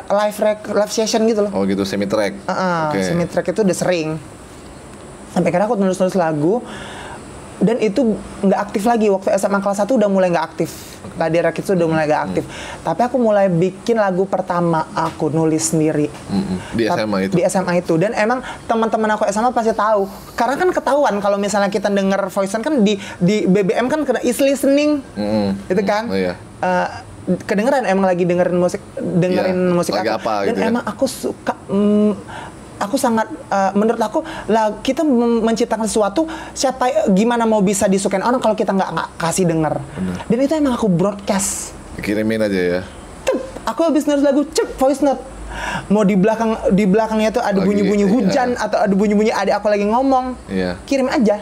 Live session gitu loh. Oh gitu, semi track. Semi track itu udah sering. Sampai karena aku nulis lagu Dan itu nggak aktif lagi. Waktu SMA kelas 1 udah mulai nggak aktif. Ladera Kids udah mulai nggak aktif. Tapi aku mulai bikin lagu pertama aku nulis sendiri. Di SMA itu? Di SMA itu. Dan emang teman-teman aku SMA pasti tahu. Karena kan ketahuan kalau misalnya kita denger voice kan di BBM kan kena is listening. Itu kan. Oh, iya. Kedengeran emang lagi dengerin musik musik lagi aku. apa, Dan gitu emang aku suka aku sangat menurut aku lah kita menciptakan sesuatu gimana mau bisa disukain orang kalau kita nggak kasih denger. Dan itu emang aku broadcast. Kirimin aja ya. Aku habis nulis lagu voice note. Mau di belakangnya tuh ada bunyi-bunyi hujan atau ada bunyi-bunyi adik aku lagi ngomong. Kirim aja.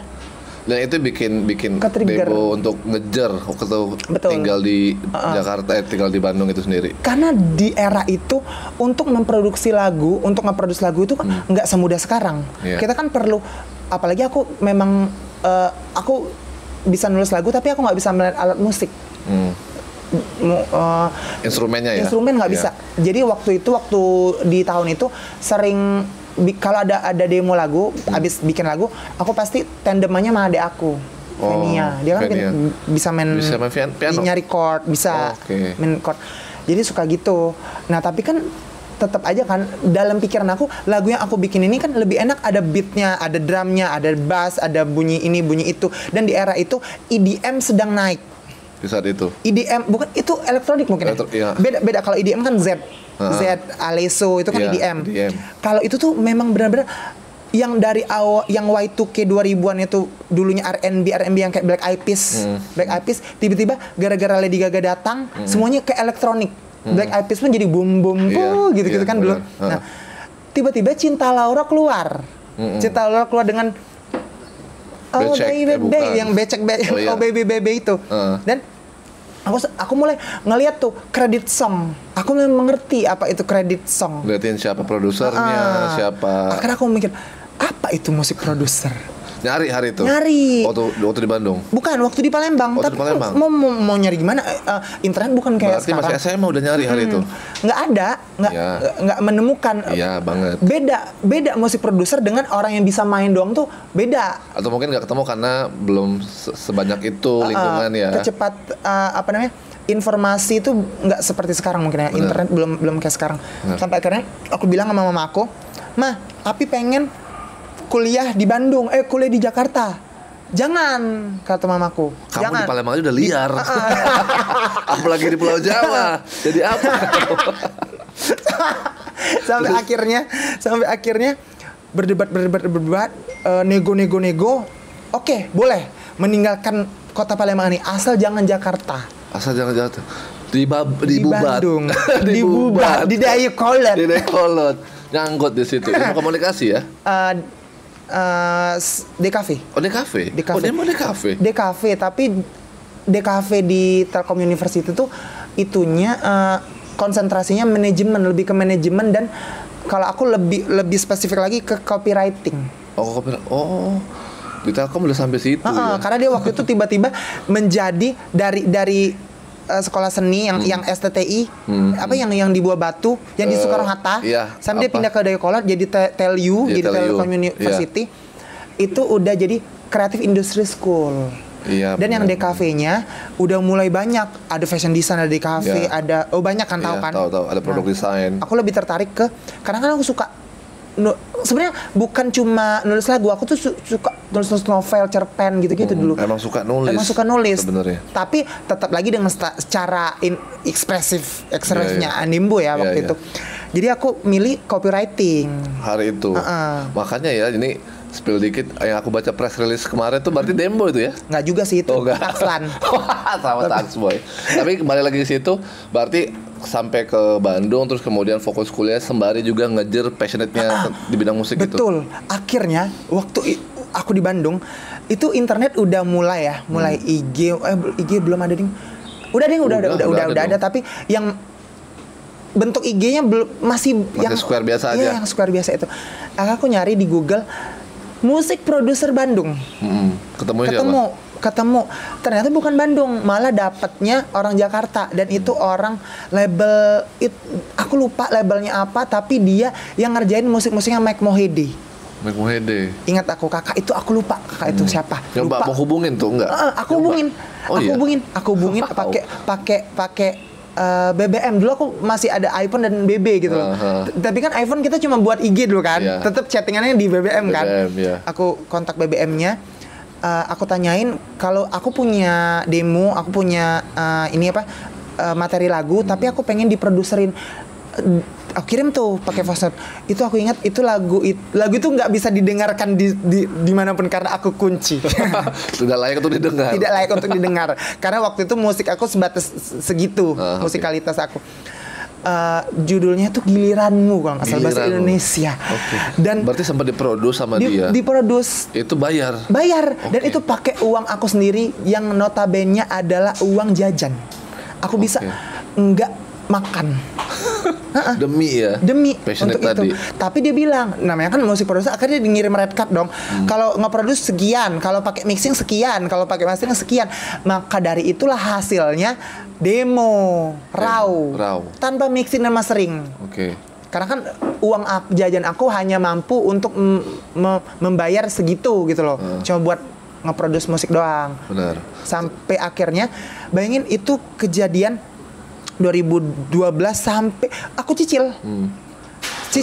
Dan itu bikin Debo untuk ngejar waktu tinggal di Jakarta, tinggal di Bandung itu sendiri. Karena di era itu untuk memproduksi lagu, untuk ngeproduksi lagu itu kan nggak semudah sekarang. Kita kan perlu, apalagi aku memang aku bisa nulis lagu tapi aku nggak bisa melihat alat musik. Instrumennya ya? Instrumen nggak bisa. Jadi waktu di tahun itu sering kalau ada demo lagu, abis bikin lagu, aku pasti tandemannya sama adek aku, Venia. Dia kan bisa main piano, nyari chord, bisa main chord. Jadi suka gitu. Nah tapi kan tetap aja kan dalam pikiran aku lagu yang aku bikin ini kan lebih enak ada beatnya, ada drumnya, ada bass, ada bunyi ini, bunyi itu. Dan di era itu EDM sedang naik. Di saat itu? EDM bukan itu elektronik mungkin ya. Beda kalau EDM kan Z Alesso itu kan EDM. Kalau itu tuh memang benar-benar yang dari awal yang Y2K 2000-an itu dulunya R&B yang kayak Black Eyed Peas tiba-tiba gara-gara Lady Gaga datang semuanya ke elektronik. Black Eyed Peas pun jadi boom gitu-gitu kan dulu. Nah, tiba-tiba Cinta Laura keluar. Cinta Laura keluar dengan yang becek baby itu. Dan aku mulai ngeliat tuh kredit song. Aku mulai mengerti apa itu kredit song. Liatin siapa produsernya, siapa. Akhirnya aku mikir, apa itu musik produser? Nyari hari itu? Nyari. Waktu di Bandung? Bukan, waktu di Palembang. Waktu tapi di Palembang? Mau nyari gimana? Internet bukan kayak berarti sekarang. Berarti masih SMA udah nyari hari itu? Nggak ada. Nggak menemukan. Iya banget. Beda musik produser dengan orang yang bisa main doang tuh beda. Atau mungkin nggak ketemu karena belum sebanyak itu lingkungan ya. Kecepat informasi itu nggak seperti sekarang mungkin ya. Internet belum kayak sekarang. Sampai akhirnya aku bilang sama mama aku, "Ma, Api pengen kuliah di Bandung, kuliah di Jakarta." "Jangan," kata mamaku. Kamu "Jangan." di Palembang aja udah liar. Apalagi di Pulau Jawa. Jadi apa? sampai akhirnya berdebat, nego. Oke, boleh meninggalkan kota Palembang ini asal jangan Jakarta. Asal jangan Jakarta. Di Bandung. Dibubat. Di Dayakolot. Di Dayakolot. Nyangkut di situ. Ilmu komunikasi ya? DKV. Oh, DKV? DKV. Oh, dia mau DKV? DKV, tapi DKV di Telkom University tuh itunya konsentrasinya manajemen, lebih ke manajemen, dan kalau aku lebih spesifik lagi ke copywriting. Oh, di Telkom udah sampai situ ya? Karena dia waktu itu tiba-tiba menjadi dari sekolah seni yang STTI, apa yang di Buah Batu, yang di Soekarno Hatta, sampai dia pindah ke Dayakolot jadi TELU, jadi Telkom University. Itu udah jadi Creative Industry School. Dan yang DKV-nya udah mulai banyak, ada fashion design, ada DKV, ada banyak kan, tahu kan? Tahu, ada produk desain. Aku lebih tertarik ke karena kan aku suka sebenarnya bukan cuma nulis lagu, aku tuh suka nulis novel, cerpen gitu-gitu dulu. Emang suka nulis sebenarnya. Tapi tetap lagi dengan secara ekspresifnya Animbo ya waktu itu. Jadi aku milih copywriting hari itu. Makanya ya ini spill dikit yang aku baca press release kemarin tuh berarti Dembo itu ya? Nggak juga sih itu. Taxlan. Sama Taxboy. Tapi kembali lagi ke situ, berarti sampai ke Bandung terus kemudian fokus kuliah sembari juga ngejar passionate-nya di bidang musik itu. Betul. Akhirnya waktu aku di Bandung itu internet udah mulai IG belum ada ding. Udah ada, tapi yang bentuk IG-nya masih yang square biasa aja. Iya, yang square biasa itu. Aku nyari di Google musik produser Bandung. Ketemu. Ternyata bukan Bandung, malah dapatnya orang Jakarta, dan itu orang label aku lupa labelnya apa, tapi dia yang ngerjain musik-musiknya Mike Mohede. Mike Mohede. Ingat aku kakak itu, aku lupa kakak itu siapa. Coba mau hubungin tuh enggak? Aku hubungin. Oh, iya? Aku hubungin pakai BBM. Dulu aku masih ada iPhone dan BB gitu loh. Tapi kan iPhone kita cuma buat IG dulu kan. Iya. Tetap chattingannya di BBM kan. iya. Aku kontak BBM-nya. Aku tanyain kalau aku punya demo, aku punya materi lagu, tapi aku pengen diproduserin. Aku kirim tuh pakai voice note. Itu aku ingat itu lagu itu nggak bisa didengarkan di manapun karena aku kunci. Sudah layak untuk didengar. Tidak layak untuk didengar karena waktu itu musik aku sebatas segitu, musikalitas aku. Judulnya tuh Giliranmu kalau nggak salah, bahasa Indonesia. Dan berarti sempat diproduksi sama dia. Diproduce. Itu bayar. Dan itu pakai uang aku sendiri yang notabene adalah uang jajan. Aku bisa nggak makan. Demi passionate untuk tadi. itu. Tapi dia bilang, namanya kan musik produser, akhirnya dia ngirim red card dong. Kalau nge-produce sekian, kalau pakai mixing sekian, kalau pakai mastering sekian. Maka dari itulah hasilnya demo raw. Tanpa mixing dan mastering. Karena kan uang jajan aku hanya mampu untuk membayar segitu gitu loh. Cuma buat nge-produce musik doang. Benar. Sampai akhirnya bayangin itu kejadian 2012 sampai aku cicil 1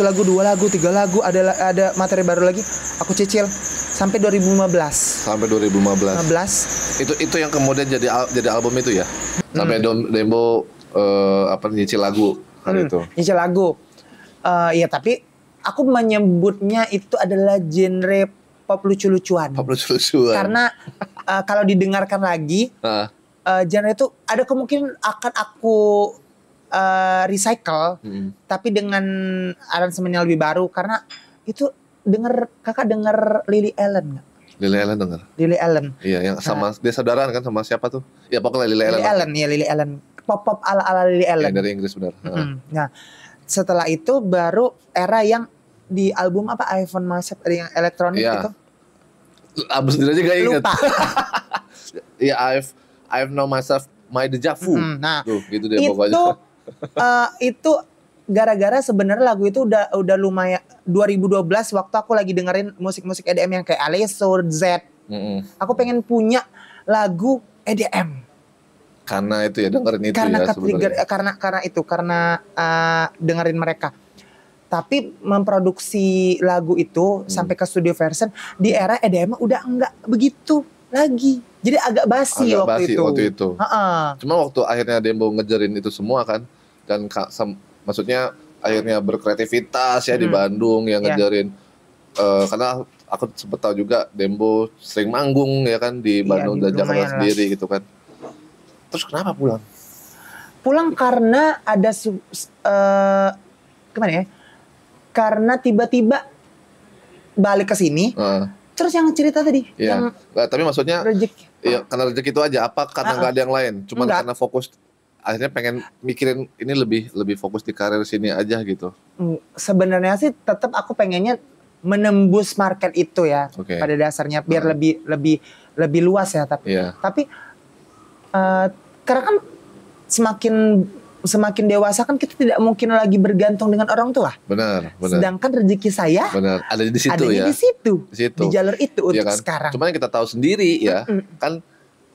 lagu, 2 lagu, 3 lagu, ada materi baru lagi aku cicil sampai 2015. Itu yang kemudian jadi album itu ya. Sampai Dembo nyicil lagu kali itu. Nyicil lagu. Ya tapi aku menyebutnya itu adalah genre pop lucu-lucuan. Karena kalau didengarkan lagi genre itu ada kemungkinan akan aku recycle, tapi dengan aransemen yang lebih baru karena itu kakak denger Lily Allen nggak? Lily Allen. Iya, yang sama dia saudaraan kan sama siapa tuh? Ya pokoknya Lily Allen. Pop ala Lily Allen. Ya, dari Inggris benar. Nah, setelah itu baru era yang di album iPhone Myself yang elektronik itu. Abis sendiri aja gak inget. Lupa. Iya, I've know myself my deja vu. Nah, tuh, gitu deh pokoknya. Itu gara-gara sebenarnya lagu itu udah lumayan 2012 waktu aku lagi dengerin musik-musik EDM yang kayak Alesso, Z. Aku pengen punya lagu EDM. Karena itu ya dengerin itu sebenarnya. Karena dengerin mereka. Tapi memproduksi lagu itu sampai ke studio version di era EDM udah enggak begitu lagi. Jadi agak basi waktu itu. Cuma waktu akhirnya Dembo ngejarin itu semua kan, dan maksudnya akhirnya berkreativitas ya di Bandung yang ngejarin. Karena aku sempet tahu juga Dembo sering manggung ya kan di Bandung dan Jakarta sendiri gitu kan. Terus kenapa pulang? Pulang karena ada gimana ya? Karena tiba-tiba balik ke sini. Terus yang cerita tadi, tapi maksudnya rezeki. Iya, karena rezeki itu aja. Apa karena nggak ada yang lain? Cuman karena fokus, akhirnya pengen mikirin ini lebih fokus di karir sini aja gitu. Sebenarnya sih tetap aku pengennya menembus market itu ya, pada dasarnya biar lebih luas ya. Tapi karena kan semakin dewasa kan kita tidak mungkin lagi bergantung dengan orang tua. Benar. Sedangkan rezeki saya ada di situ adanya ya. di situ. Di jalur itu untuk kan? sekarang. Cuman yang kita tahu sendiri ya, kan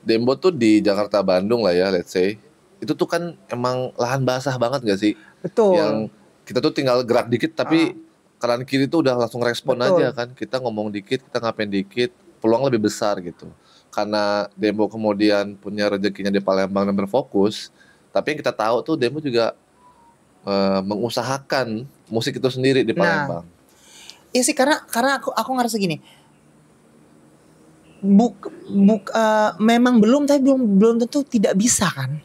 Dembo tuh di Jakarta Bandung lah ya, let's say. Itu tuh kan emang lahan basah banget gak sih? Betul. Yang kita tuh tinggal gerak dikit tapi kanan kiri tuh udah langsung respon aja kan. Kita ngomong dikit, kita ngapain dikit, peluang lebih besar gitu. Karena Dembo kemudian punya rezekinya di Palembang dan berfokus. Tapi yang kita tahu tuh Dembo juga mengusahakan musik itu sendiri di Palembang. Iya sih karena aku ngerasa gini. Memang belum tentu tidak bisa kan.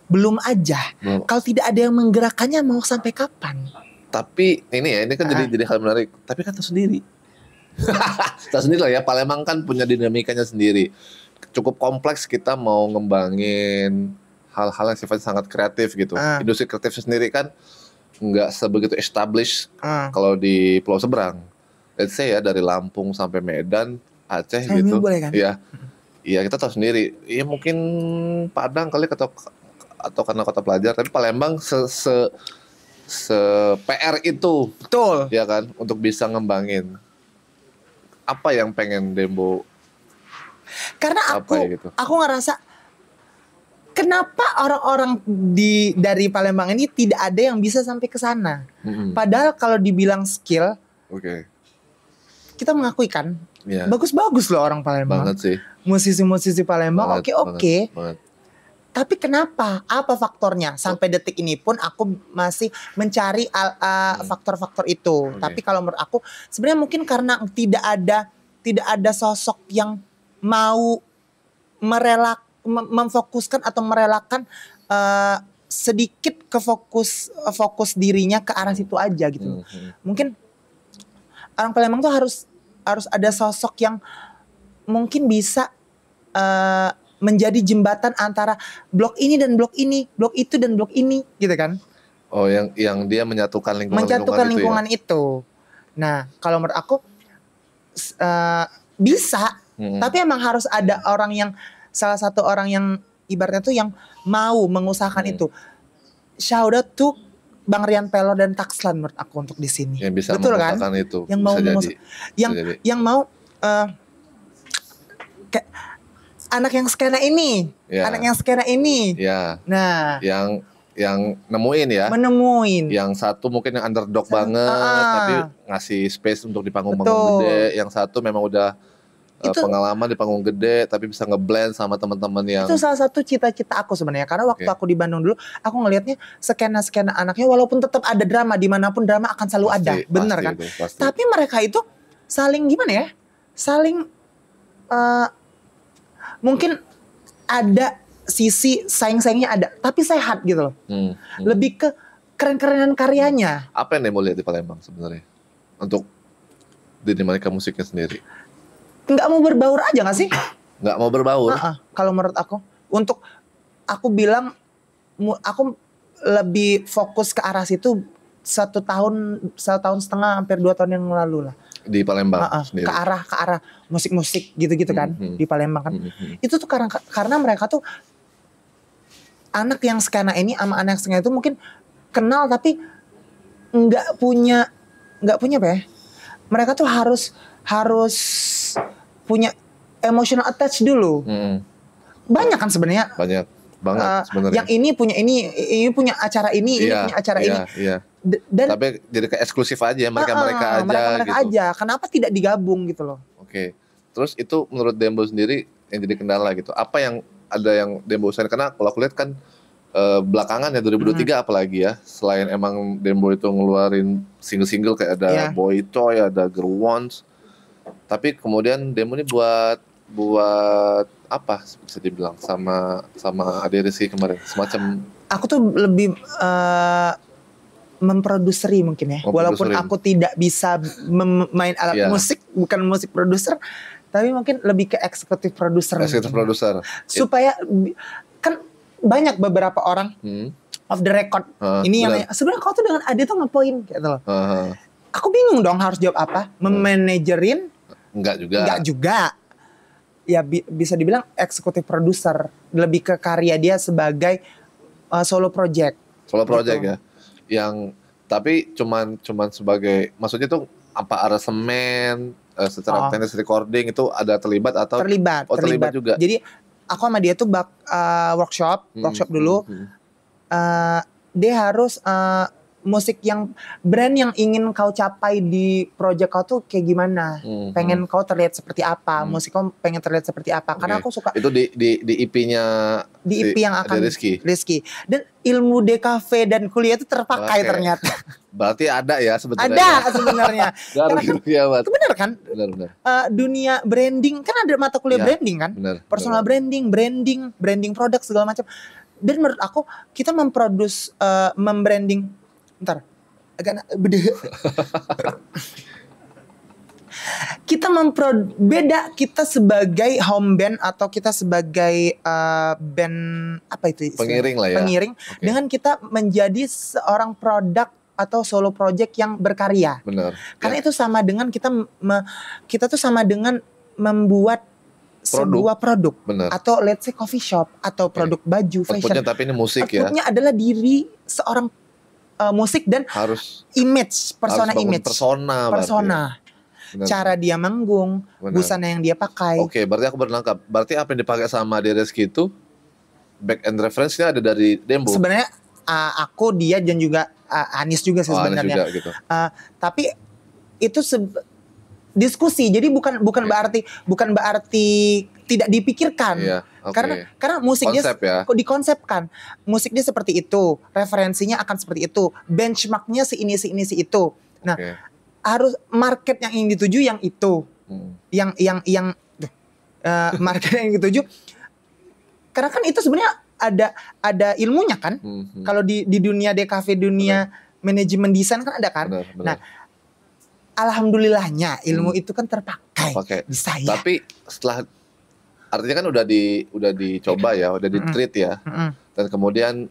Belum aja. Kalau tidak ada yang menggerakkannya mau sampai kapan? Tapi ini kan jadi hal menarik. Tapi kan tahu sendiri. Tahu sendiri lah ya, Palembang kan punya dinamikanya sendiri. Cukup kompleks kita mau ngembangin hal-hal yang sifatnya sangat kreatif gitu. Industri kreatif sendiri kan nggak sebegitu established kalau di Pulau Seberang. Let's say ya dari Lampung sampai Medan, Aceh gitu. Boleh kan? Iya kita tahu sendiri. Iya mungkin Padang kali atau karena kota pelajar. Tapi Palembang PR itu, Betul. ya kan, untuk bisa ngembangin. Apa yang pengen Dembo? Karena Apa ya gitu? aku ngerasa kenapa orang-orang dari Palembang ini tidak ada yang bisa sampai ke sana. Padahal kalau dibilang skill, Oke. kita mengakui kan, Iya. bagus-bagus loh orang Palembang. Banget sih. Musisi-musisi Palembang Banget, oke. banget. Tapi kenapa? Apa faktornya? Sampai detik ini pun aku masih mencari faktor-faktor itu. Oke. Tapi kalau menurut aku sebenarnya mungkin karena tidak ada sosok yang mau memfokuskan atau merelakan sedikit fokus dirinya ke arah situ aja gitu. Mungkin orang Palembang tuh harus ada sosok yang mungkin bisa menjadi jembatan antara blok ini dan blok ini, blok itu dan blok ini, gitu kan? Oh, yang dia menyatukan lingkungan itu. Nah, kalau menurut aku bisa, tapi emang harus ada salah satu orang yang ibaratnya tuh yang mau mengusahakan itu. Shout out to Bang Rian Pelor dan Takslan menurut aku untuk di sini. Yang bisa betul kan? Itu. Yang mau yang mau anak yang skena ini, anak yang skena ini. Ya. Nah, yang nemuin ya. Menemuin. Yang satu mungkin yang underdog banget, tapi ngasih space untuk di panggung-panggung gede. Yang satu memang udah pengalaman di panggung gede, tapi bisa ngeblend sama teman-teman yang. Itu salah satu cita-cita aku sebenarnya. Karena waktu aku di Bandung dulu, aku ngelihatnya skena-skena anaknya, walaupun tetap ada drama, dimanapun drama akan selalu ada, bener kan? Pasti. Tapi mereka itu saling gimana ya? Saling mungkin ada sisi saing-saingnya ada, tapi sehat gitu loh. Lebih ke keren-kerenan karyanya. Apa yang mau lihat di Palembang sebenarnya untuk dinamika musiknya sendiri? Nggak mau berbaur aja nggak sih? Nggak mau berbaur. Kalau menurut aku, untuk aku bilang, aku lebih fokus ke arah situ 1 tahun setengah, hampir 2 tahun yang lalu lah. Di Palembang sendiri. Ke arah musik-musik gitu-gitu kan di Palembang kan. Itu tuh karena mereka tuh anak yang skena ini sama anak yang skena itu mungkin kenal tapi nggak punya apa ya? Mereka tuh harus punya emotional attach dulu. Banyak kan sebenarnya. Banyak banget sebenarnya. Yang ini punya acara ini punya acara ini. Iya. Dan tapi jadi kayak eksklusif aja mereka aja mereka gitu. aja. Kenapa tidak digabung gitu loh? Oke. Terus itu menurut Dembo sendiri yang jadi kendala gitu. Apa yang ada yang Dembo usahain? Karena kalau aku lihat kan belakangan ya 2023 apalagi ya, selain emang Dembo itu ngeluarin single-single kayak ada Boy Toy, ada Girl Wants. Tapi kemudian Dembo ini buat apa bisa dibilang sama Ade Rizky kemarin semacam. Aku tuh lebih memproduseri mungkin ya. Walaupun aku tidak bisa main alat musik, bukan musik produser, tapi mungkin lebih ke eksekutif produser. Eksekutif produser. Supaya kan banyak beberapa orang off the record ini yang sebenarnya kau tuh dengan Ade tuh ngepoin gitu loh. Aku bingung dong harus jawab apa. Memanajerin? Enggak juga. Ya bisa dibilang eksekutif produser, lebih ke karya dia sebagai solo project gitu. Ya. Yang tapi cuman sebagai, maksudnya tuh apa aransemen secara teknis recording itu ada terlibat atau terlibat juga. Jadi aku sama dia tuh workshop dulu. Dia harus musik yang brand yang ingin kau capai di project kau tuh kayak gimana, pengen kau terlihat seperti apa, musik kau pengen terlihat seperti apa. Karena aku suka itu di EP-nya EP yang akan Rizky. Dan ilmu DKV dan kuliah itu terpakai ternyata. Berarti ada ya sebenarnya. Ada sebenarnya. Benar kan? Benar. Dunia branding kan ada mata kuliah branding kan? Personal branding produk segala macam. Dan menurut aku kita membranding agak beda. Kita sebagai home band atau kita sebagai band apa itu pengiring lah ya. Dengan kita menjadi seorang produk atau solo project yang berkarya. Benar. Karena itu sama dengan kita tuh sama dengan membuat sebuah produk. Benar. Atau let's say coffee shop atau produk baju fashion. Tapi ini musik ya. Outputnya adalah diri seorang musik dan Harus persona bangun image. persona berarti ya. Benar. Cara dia manggung, Benar. busana yang dia pakai. Oke, berarti aku berangkap. Berarti apa yang dipakai sama Dereski itu back end reference-nya ada dari Dembo. Sebenarnya aku, dia dan juga Anis juga sih Anis sebenarnya. juga, gitu. Tapi itu diskusi. Jadi bukan berarti tidak dipikirkan. Iya, oke. Karena musik dia Konsep ya. kok dikonsepkan. Musik dia seperti itu, referensinya akan seperti itu, benchmarknya si ini itu. Nah, Oke. harus market yang ingin dituju yang itu. Yang market yang ingin dituju. Karena kan itu sebenarnya ada ilmunya kan. Kalau di dunia DKV, dunia manajemen desain kan ada kan. Benar. Nah, alhamdulillahnya ilmu itu kan terpakai di saya. Tapi setelah artinya kan udah dicoba ya, udah di-treat ya. Dan kemudian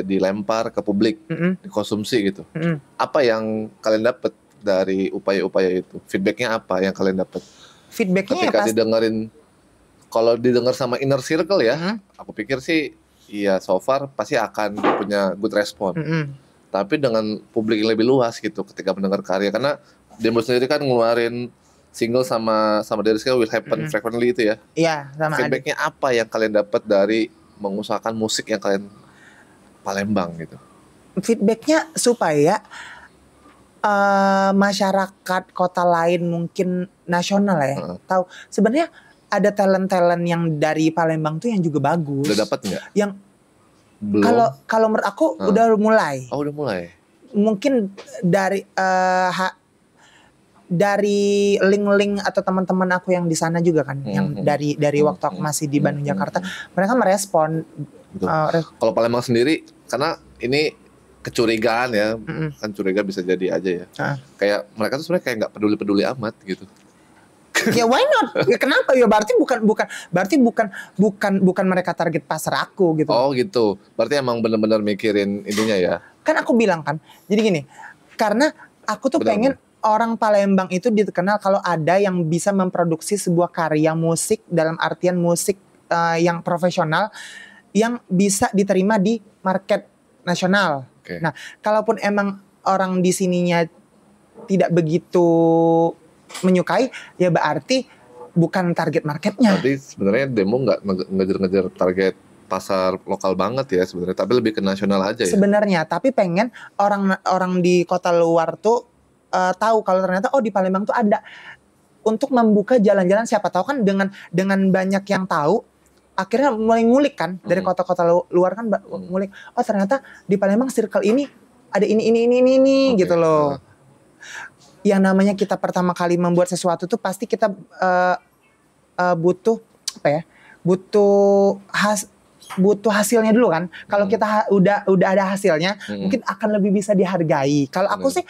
dilempar ke publik, dikonsumsi gitu. Apa yang kalian dapat dari upaya-upaya itu? Feedbacknya apa yang kalian dapat? Feedbacknya ketika didengerin, kalau didengar sama inner circle ya, aku pikir sih iya so far pasti akan punya good respon. Tapi dengan publik yang lebih luas gitu ketika mendengar karya, karena Dembo sendiri kan ngeluarin single sama Dereski Will Happen Frequently itu ya. Iya, sama Feedbacknya apa yang kalian dapat dari mengusahakan musik yang kalian Palembang gitu? Feedbacknya supaya masyarakat kota lain mungkin nasional ya, tahu sebenarnya ada talent yang dari Palembang tuh yang juga bagus. Udah dapat nggak? Yang belum. Kalau menurut aku udah mulai. Oh, udah mulai. Mungkin dari link-link atau teman-teman aku yang di sana juga kan, yang dari waktu aku masih di Bandung Jakarta, mereka merespon. Kalau Palembang sendiri, karena ini kecurigaan ya, kan curiga bisa jadi aja ya. Kayak mereka tuh sebenarnya kayak nggak peduli amat gitu. Ya why not? Ya kenapa ya? Berarti bukan mereka target pasar aku gitu. Oh gitu. Berarti emang benar-benar mikirin ininya ya. Kan aku bilang kan. Jadi gini, karena aku tuh pengen orang Palembang itu dikenal kalau ada yang bisa memproduksi sebuah karya musik dalam artian musik yang profesional yang bisa diterima di market nasional. Nah, kalaupun emang orang di sininya tidak begitu menyukai, ya berarti bukan target marketnya. Berarti sebenarnya Dembo nggak ngejar-ngejar target pasar lokal banget ya sebenarnya, tapi lebih ke nasional aja ya. Sebenarnya, tapi pengen orang di kota luar tuh tahu kalau ternyata di Palembang tuh ada, untuk membuka jalan-jalan. Siapa tahu kan dengan banyak yang tahu, akhirnya mulai ngulik kan dari kota-kota luar kan ngulik. Oh ternyata di Palembang circle ini ada ini gitu loh. Yang namanya kita pertama kali membuat sesuatu tuh pasti kita butuh apa ya? Butuh hasilnya dulu kan. Kalau kita udah ada hasilnya, mungkin akan lebih bisa dihargai. Kalau aku sih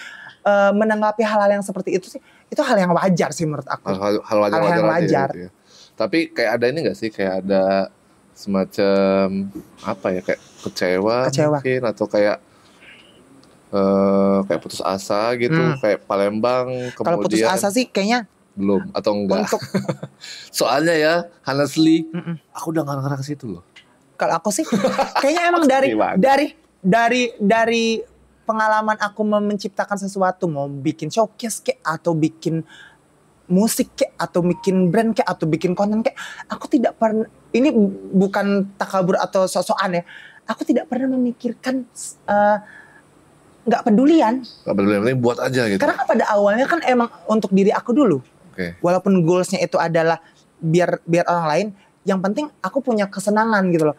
menanggapi hal-hal yang seperti itu sih, itu hal yang wajar sih menurut aku. Hal yang wajar. Gitu ya. Tapi kayak ada ini nggak sih? Kayak ada semacam apa ya? Kayak kecewa mungkin, atau kayak putus asa gitu, kayak Palembang. Kalau putus asa sih kayaknya belum atau enggak. Soalnya ya, honestly, aku udah ngarang-ngarang ke situ loh. Kalau aku sih kayaknya emang dari pengalaman aku menciptakan sesuatu, mau bikin showcase kayak, atau bikin musik kayak, atau bikin brand kayak, atau bikin konten kayak, aku tidak pernah, ini bukan takabur atau sok-sokan ya, aku tidak pernah memikirkan nggak pedulian. Nggak pedulian, penting buat aja gitu. Karena pada awalnya kan emang untuk diri aku dulu. Walaupun goalsnya itu adalah biar orang lain, yang penting aku punya kesenangan gitu loh.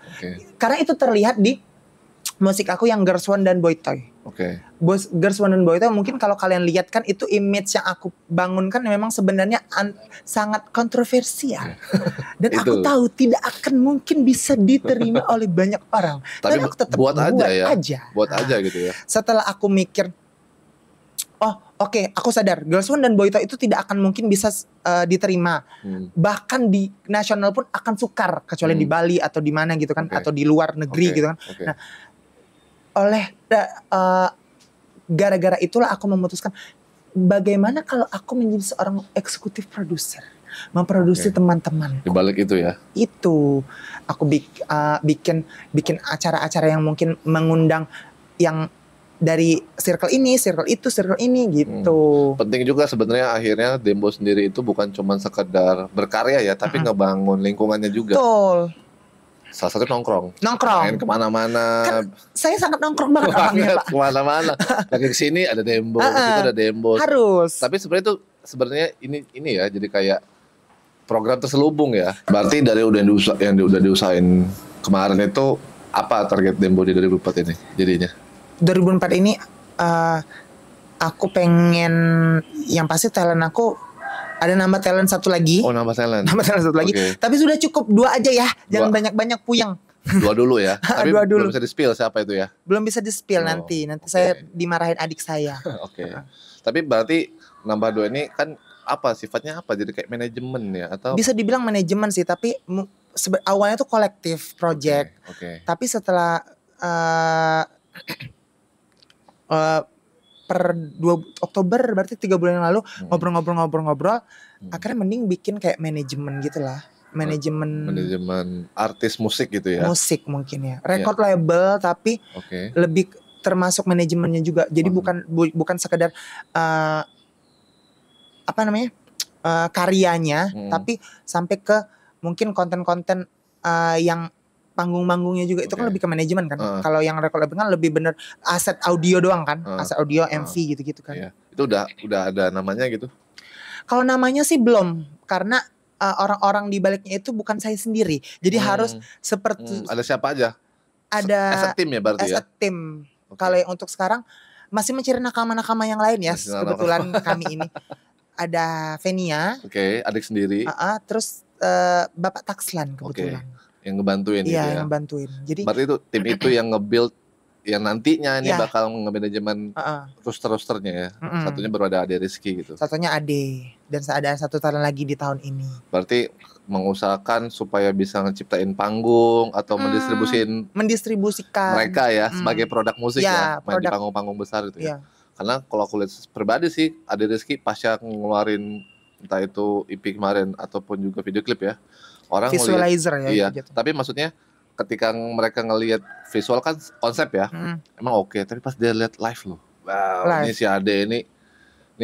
Karena itu terlihat di musik aku yang Girls One dan Boy Toy. Girls One dan Boy Toy mungkin kalau kalian lihat kan, itu image yang aku bangunkan memang sebenarnya sangat kontroversial. Dan aku tahu tidak akan mungkin bisa diterima oleh banyak orang. Tapi aku tetap buat aja. Buat Nah, aja gitu ya. Setelah aku mikir, aku sadar Girls One dan Boy Toy itu tidak akan mungkin bisa diterima. Bahkan di nasional pun akan sukar, kecuali di Bali atau di mana gitu kan, atau di luar negeri gitu kan. Nah, gara-gara itulah aku memutuskan, bagaimana kalau aku menjadi seorang eksekutif produser, memproduksi teman-teman. Di balik itu ya. Itu aku bikin acara-acara yang mungkin mengundang yang dari circle ini, circle itu, circle ini gitu. Penting juga sebenarnya akhirnya Dembo sendiri itu bukan cuma sekedar berkarya ya, tapi ngebangun lingkungannya juga. Betul. Salah satu nongkrong. Nongkrong. Main kemana-mana. Kan saya sangat nongkrong banget orangnya, Pak. Kemana-mana. Lagi kesini ada Dembo, situ ada Dembo. Harus. Tapi sebenarnya ini ya, jadi kayak program terselubung ya. Berarti dari yang udah diusahain kemarin itu apa target Dembo di 2004 ini jadinya? 2004 ini aku pengen yang pasti talent aku ada nambah talent satu lagi. Oh, nambah talent. Nambah talent satu lagi. Okay. Tapi sudah cukup 2 aja ya. Jangan banyak-banyak puyeng. 2 dulu ya. Tapi Dua dulu. belum bisa di-spill siapa itu ya? Belum bisa di-spill nanti. Nanti saya dimarahin adik saya. Oke. Tapi berarti nambah 2 ini kan apa sifatnya apa? Jadi kayak manajemen ya atau Bisa dibilang manajemen sih, tapi awalnya tuh kolektif project. Oke. Tapi setelah per 2 Oktober berarti 3 bulan yang lalu ngobrol-ngobrol akhirnya mending bikin kayak manajemen gitu lah. Manajemen artis musik gitu ya. musik mungkin ya. Record label tapi lebih termasuk manajemennya juga. Jadi bukan sekedar apa namanya? Karyanya, tapi sampai ke mungkin konten-konten yang panggung-manggungnya juga itu kan lebih ke manajemen kan. Kalau yang record label kan lebih bener aset audio doang kan, aset audio, MV gitu-gitu kan. Iya. Itu udah ada namanya gitu. Kalau namanya sih belum, karena orang-orang di baliknya itu bukan saya sendiri. Jadi harus seperti ada siapa aja? ada As a team ya berarti as ya. a team. Kalau yang untuk sekarang masih mencari nakama-nakama yang lain ya. Kebetulan kami ini ada Venia. Oke, adik sendiri. Terus Bapak Takslan kebetulan. Yang ngebantuin gitu Iya, ya. yang ngebantuin. Jadi Berarti itu tim itu yang nge-build yang nantinya ini bakal nge-manajemen roster-rosternya ya. Satunya baru ada Ade Rizky gitu. satunya Ade dan ada satu talent lagi di tahun ini. Berarti mengusahakan supaya bisa ngeciptain panggung atau mendistribusikan mereka ya sebagai produk musik ya, main di panggung-panggung besar itu ya. Karena kalau aku lihat pribadi sih Ade Rizky pasca ngeluarin entah itu EP kemarin ataupun juga video klip ya. Orang visualizer ngeliat, ya gitu. Tapi maksudnya ketika mereka ngelihat visual kan konsep ya, emang oke. Tapi pas dia lihat live loh, wow, ini si Ade ini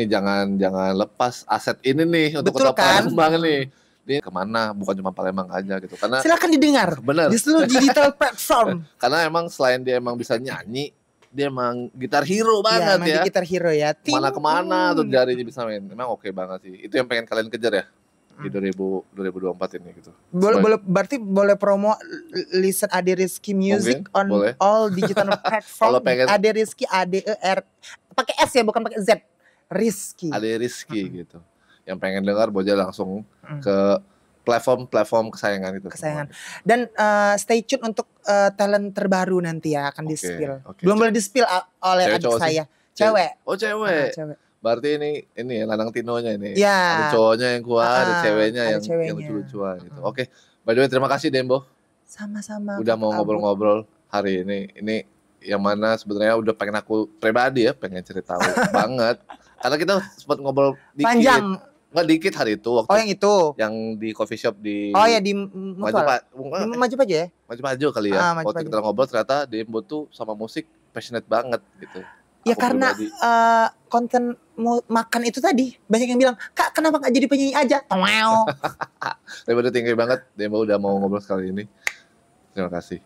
jangan lepas aset ini nih untuk kota Palembang nih. Dia kemana? Bukan cuma Palembang aja gitu. Karena silakan didengar. Bener. Di seluruh digital platform. Karena emang selain dia emang bisa nyanyi, dia emang gitar hero banget ya. Gitar hero ya. Kemana tuh jarinya bisa main. Emang oke banget sih. Itu yang pengen kalian kejar ya di 2024 ini gitu. Berarti boleh promo listen Ade Rizky Music on all digital platform. Ade Rizky ADER pakai S ya, bukan pakai Z. Rizky. Ade Rizky gitu. Yang pengen dengar boleh langsung ke platform kesayangan itu. Kesayangan. Dan stay tune untuk talent terbaru nanti ya akan di-spill. Belum boleh di-spill oleh adik saya. Cewek. Oh, cewek. Berarti ini ya Lanang Tinonya ini. Ya. Ada cowoknya yang kuat, ada ceweknya yang lucu-lucuan gitu. Oke. By the way, terima kasih Dembo. Sama-sama. Udah mau ngobrol-ngobrol hari ini. Ini yang mana sebenarnya udah pengen aku pribadi ya pengen cerita banget. Karena kita sempat ngobrol dikit. Panjang. Nggak dikit hari itu waktu. Oh, yang itu. Yang di coffee shop di. Oh ya di Maju aja ya. Maju kali ya. Waktu kita ngobrol ternyata Dembo tuh sama musik passionate banget gitu. Ya karena konten makan itu tadi banyak yang bilang, Kak kenapa gak jadi penyanyi aja? Wow. Daripada tinggi banget Dembo udah mau ngobrol sekali ini. Terima kasih.